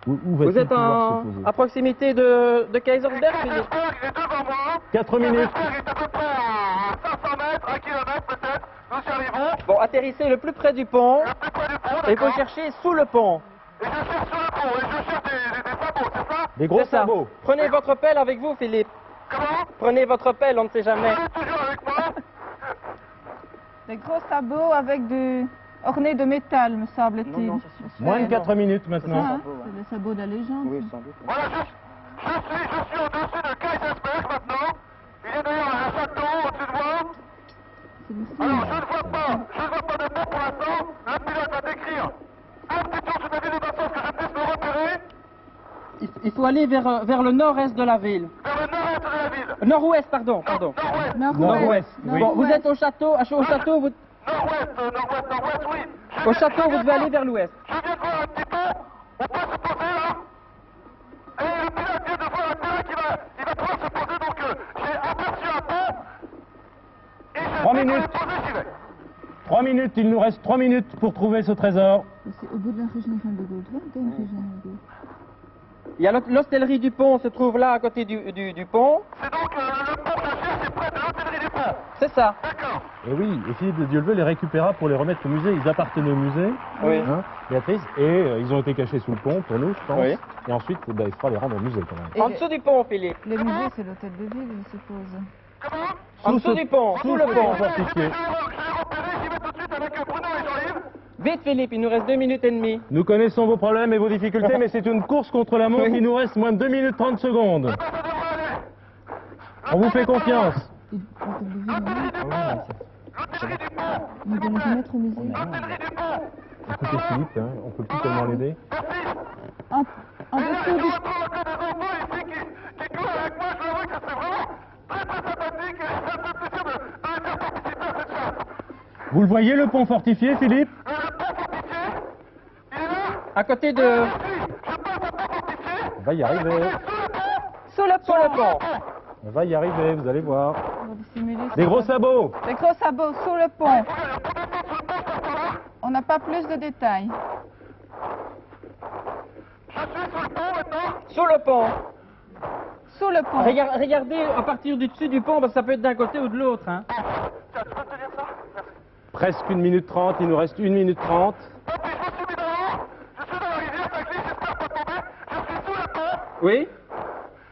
Où Vous va-t-il êtes pouvoir se poser à proximité de Kaisersberg, Philippe? Kaisersberg, il est devant moi. 4 minutes. Kaisersberg est à peu près à 500 mètres, 1 kilomètre peut-être. Nous y arrivons. Bon, atterrissez le plus près du pont Le plus près du pont, et il faut d'accord. chercher sous le pont. Et je cherche sur le pont, et je cherche des sabots, c'est ça? Des gros C'est ça. sabots. Prenez votre pelle avec vous, Philippe. Comment? prenez votre pelle, on ne sait jamais. Toujours avec moi. Des gros sabots avec ornés de métal, me semble-t-il. Non, Moins de 4 minutes maintenant. Ah, hein, c'est les sabots de la légende. Oui, sans doute. Voilà, je suis au-dessus de Kaisersberg maintenant. Il y a d'ailleurs un château au-dessus de moi. Alors, je ne vois pas de pont pour l'instant. Le pilote va décrire un petit tour sur la ville de façon que je puisse me repérer. Il faut aller vers le nord-est de la ville. Vers le nord-est de la ville. Nord-ouest, pardon. Nord-ouest. Nord-ouest, oui. Bon, vous êtes au château, vous, Nord-ouest, oui. au château, vous devez aller vers l'ouest. Je viens de voir un petit pont. On peut se poser là. Et le pilote vient de voir un terrain il va pouvoir se poser. Donc, j'ai aperçu un pont. Et je 3 vais me minutes. poser, j'y vais. 3 minutes, il nous reste 3 minutes pour trouver ce trésor. C'est au bout de la rue Générale de Gaulle. Il y a l'hostellerie du pont se trouve là à côté du pont. C'est donc le pont que je cherche, c'est près de l'hôtellerie du pont. C'est ça. D'accord. Et oui, et Philippe de Dieuleveux les récupéra pour les remettre au musée. Ils appartenaient au musée, Oui. hein, Béatrice, et ils ont été cachés sous le pont pour nous, je pense. Oui. Et ensuite, il faudra les rendre au musée quand même. Et En dessous du pont, Philippe. le musée, c'est l'hôtel de ville, je suppose. Comment? En dessous du pont, sous le pont. fortifié. Je l'ai repéré, j'y vais tout de suite avec Bruno et Jean-Yves. Vite, Philippe, il nous reste 2 minutes et demie. Nous connaissons vos problèmes et vos difficultés, mais c'est une course contre la montre. Oui. Il nous reste moins de 2 minutes 30 secondes. Ça devrait aller. On vous fait confiance. L'hôtellerie du pont. L'hôtellerie du pont. L'hôtellerie du pont. Écoutez Philippe, hein, on peut plus tellement l'aider. Merci. En Et là, dessous je du... retrouve encore des enfants ici qui courent avec moi. Je dois avouer que c'est vraiment très très sympathique et ça me fait plaisir de les faire participer à cette chasse. Vous le voyez le pont fortifié, Philippe? Le pont fortifié, il est là. À côté de... Je passe au pont fortifié. On va y arriver. Sous le pont. Sous le pont. On va y arriver, vous allez voir. On va dissimuler Des ça. gros sabots. Des gros sabots sous le pont. On n'a pas plus de détails. Je suis sous le pont maintenant. Sous le pont. Sous le pont. Regardez à partir du dessus du pont, parce que ça peut être d'un côté ou de l'autre. Hein. Tiens, tu peux me tenir ça? Merci. Presque 1 minute 30, il nous reste 1 minute 30. Et puis je me suis mis dans l'eau. Je suis dans la rivière, ça glisse, j'espère pas tomber. Je suis sous le pont. Oui.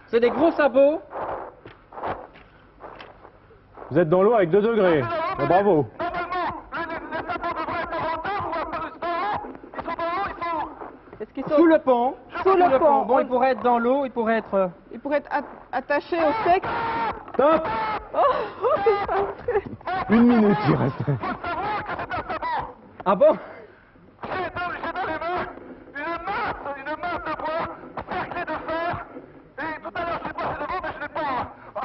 C'est des gros sabots. Vous êtes dans l'eau avec 2 degrés. Bon, bravo. Normalement, les sabots devraient être en hauteur ou dans l'eau. Ils sont dans l'eau, ils sont... Est-ce qu'ils Sous le pont. Sous le pont. Bon, il pourrait être dans l'eau, il pourrait être... Ils pourraient être attachés au sexe. Top. Oh, c'est pas vrai. 1 minute, il reste. Faut savoir que c'est un sabot. Ah bon? J'ai dans les mains une masse de bois cerclée de fer. Et tout à l'heure, je suis passé devant, mais je n'ai pas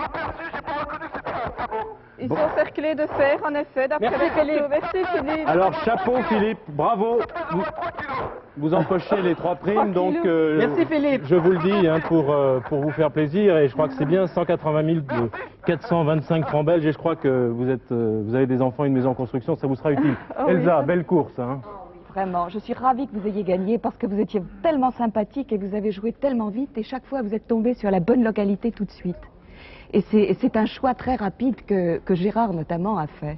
aperçu, j'ai pas reconnu que c'était un sabot. Ils sont cerclés de fer, en effet, d'après Merci, les photos. Philippe. Merci Philippe. Alors, chapeau Philippe, bravo. Vous, 3 kilos. vous empochez les 3 primes, donc Merci, Philippe. je vous le dis hein, pour vous faire plaisir, et je crois que c'est bien 180 000 de 425 francs belges, et je crois que vous avez des enfants, une maison en construction, ça vous sera utile. Ah oui, Elsa, ça- belle course. Hein. Vraiment, je suis ravie que vous ayez gagné parce que vous étiez tellement sympathique et vous avez joué tellement vite et chaque fois vous êtes tombé sur la bonne localité tout de suite. Et c'est un choix très rapide que Gérard notamment a fait.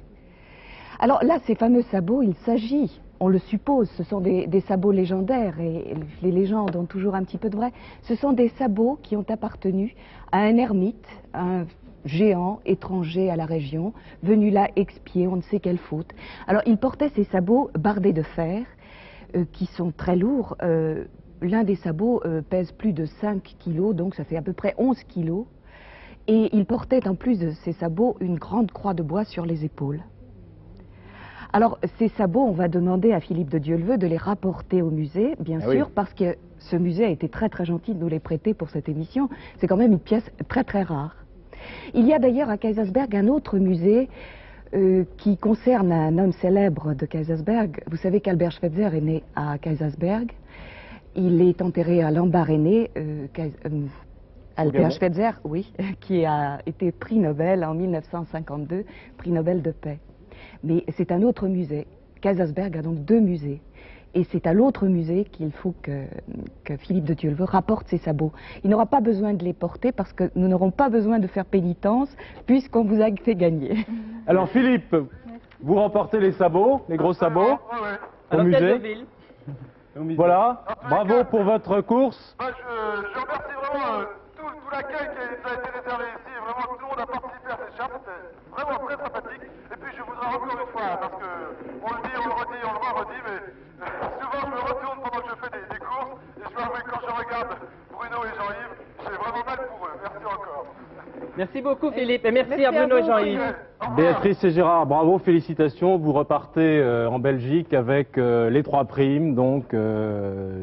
Alors là, ces fameux sabots, il s'agit, on le suppose, ce sont des sabots légendaires et les légendes ont toujours un petit peu de vrai. Ce sont des sabots qui ont appartenu à un ermite, un géant étranger à la région, venu là expier on ne sait quelle faute. Alors il portait ces sabots bardés de fer, qui sont très lourds. L'un des sabots pèse plus de 5 kilos, donc ça fait à peu près 11 kilos. Et il portait en plus de ces sabots une grande croix de bois sur les épaules. Alors ces sabots, on va demander à Philippe de Dieuleveux de les rapporter au musée, bien Ah sûr, oui. parce que ce musée a été très très gentil de nous les prêter pour cette émission. C'est quand même une pièce très très rare. Il y a d'ailleurs à Kaisersberg un autre musée qui concerne un homme célèbre de Kaisersberg. Vous savez qu'Albert Schweitzer est né à Kaisersberg. Il est enterré à Lambaréné. Albert Schweitzer, oui, qui a été prix Nobel en 1952, prix Nobel de paix. Mais c'est un autre musée. Kaisersberg a donc 2 musées. Et c'est à l'autre musée qu'il faut que Philippe de Dieuleveux rapporte ses sabots. Il n'aura pas besoin de les porter parce que nous n'aurons pas besoin de faire pénitence puisqu'on vous a fait gagner. Alors Philippe, vous remportez les sabots, les gros sabots, Ouais, ouais. À au l'hôtel de musée. ville. Voilà, bravo pour votre course. Bah, je remercie vraiment tout l'accueil qui a été réservé ici. Vraiment, tout le monde a vraiment très sympathique. Et puis je voudrais encore une fois, parce que on le dit, on le redit, on le redit, mais souvent je me retourne pendant que je fais des courses, et je m'avoue que quand je regarde Bruno et Jean-Yves, j'ai vraiment mal pour eux. Merci encore. Merci beaucoup Philippe et merci à Bruno et Jean-Yves. Béatrice et Gérard, bravo, félicitations. Vous repartez en Belgique avec les 3 primes, donc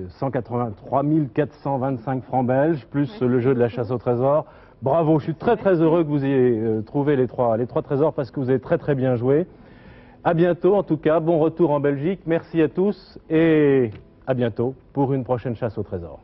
183 425 francs belges, plus le jeu de la chasse au trésor. Bravo, je suis très heureux que vous ayez trouvé les trois trésors parce que vous avez très bien joué. À bientôt en tout cas, bon retour en Belgique, merci à tous et à bientôt pour une prochaine chasse au trésor.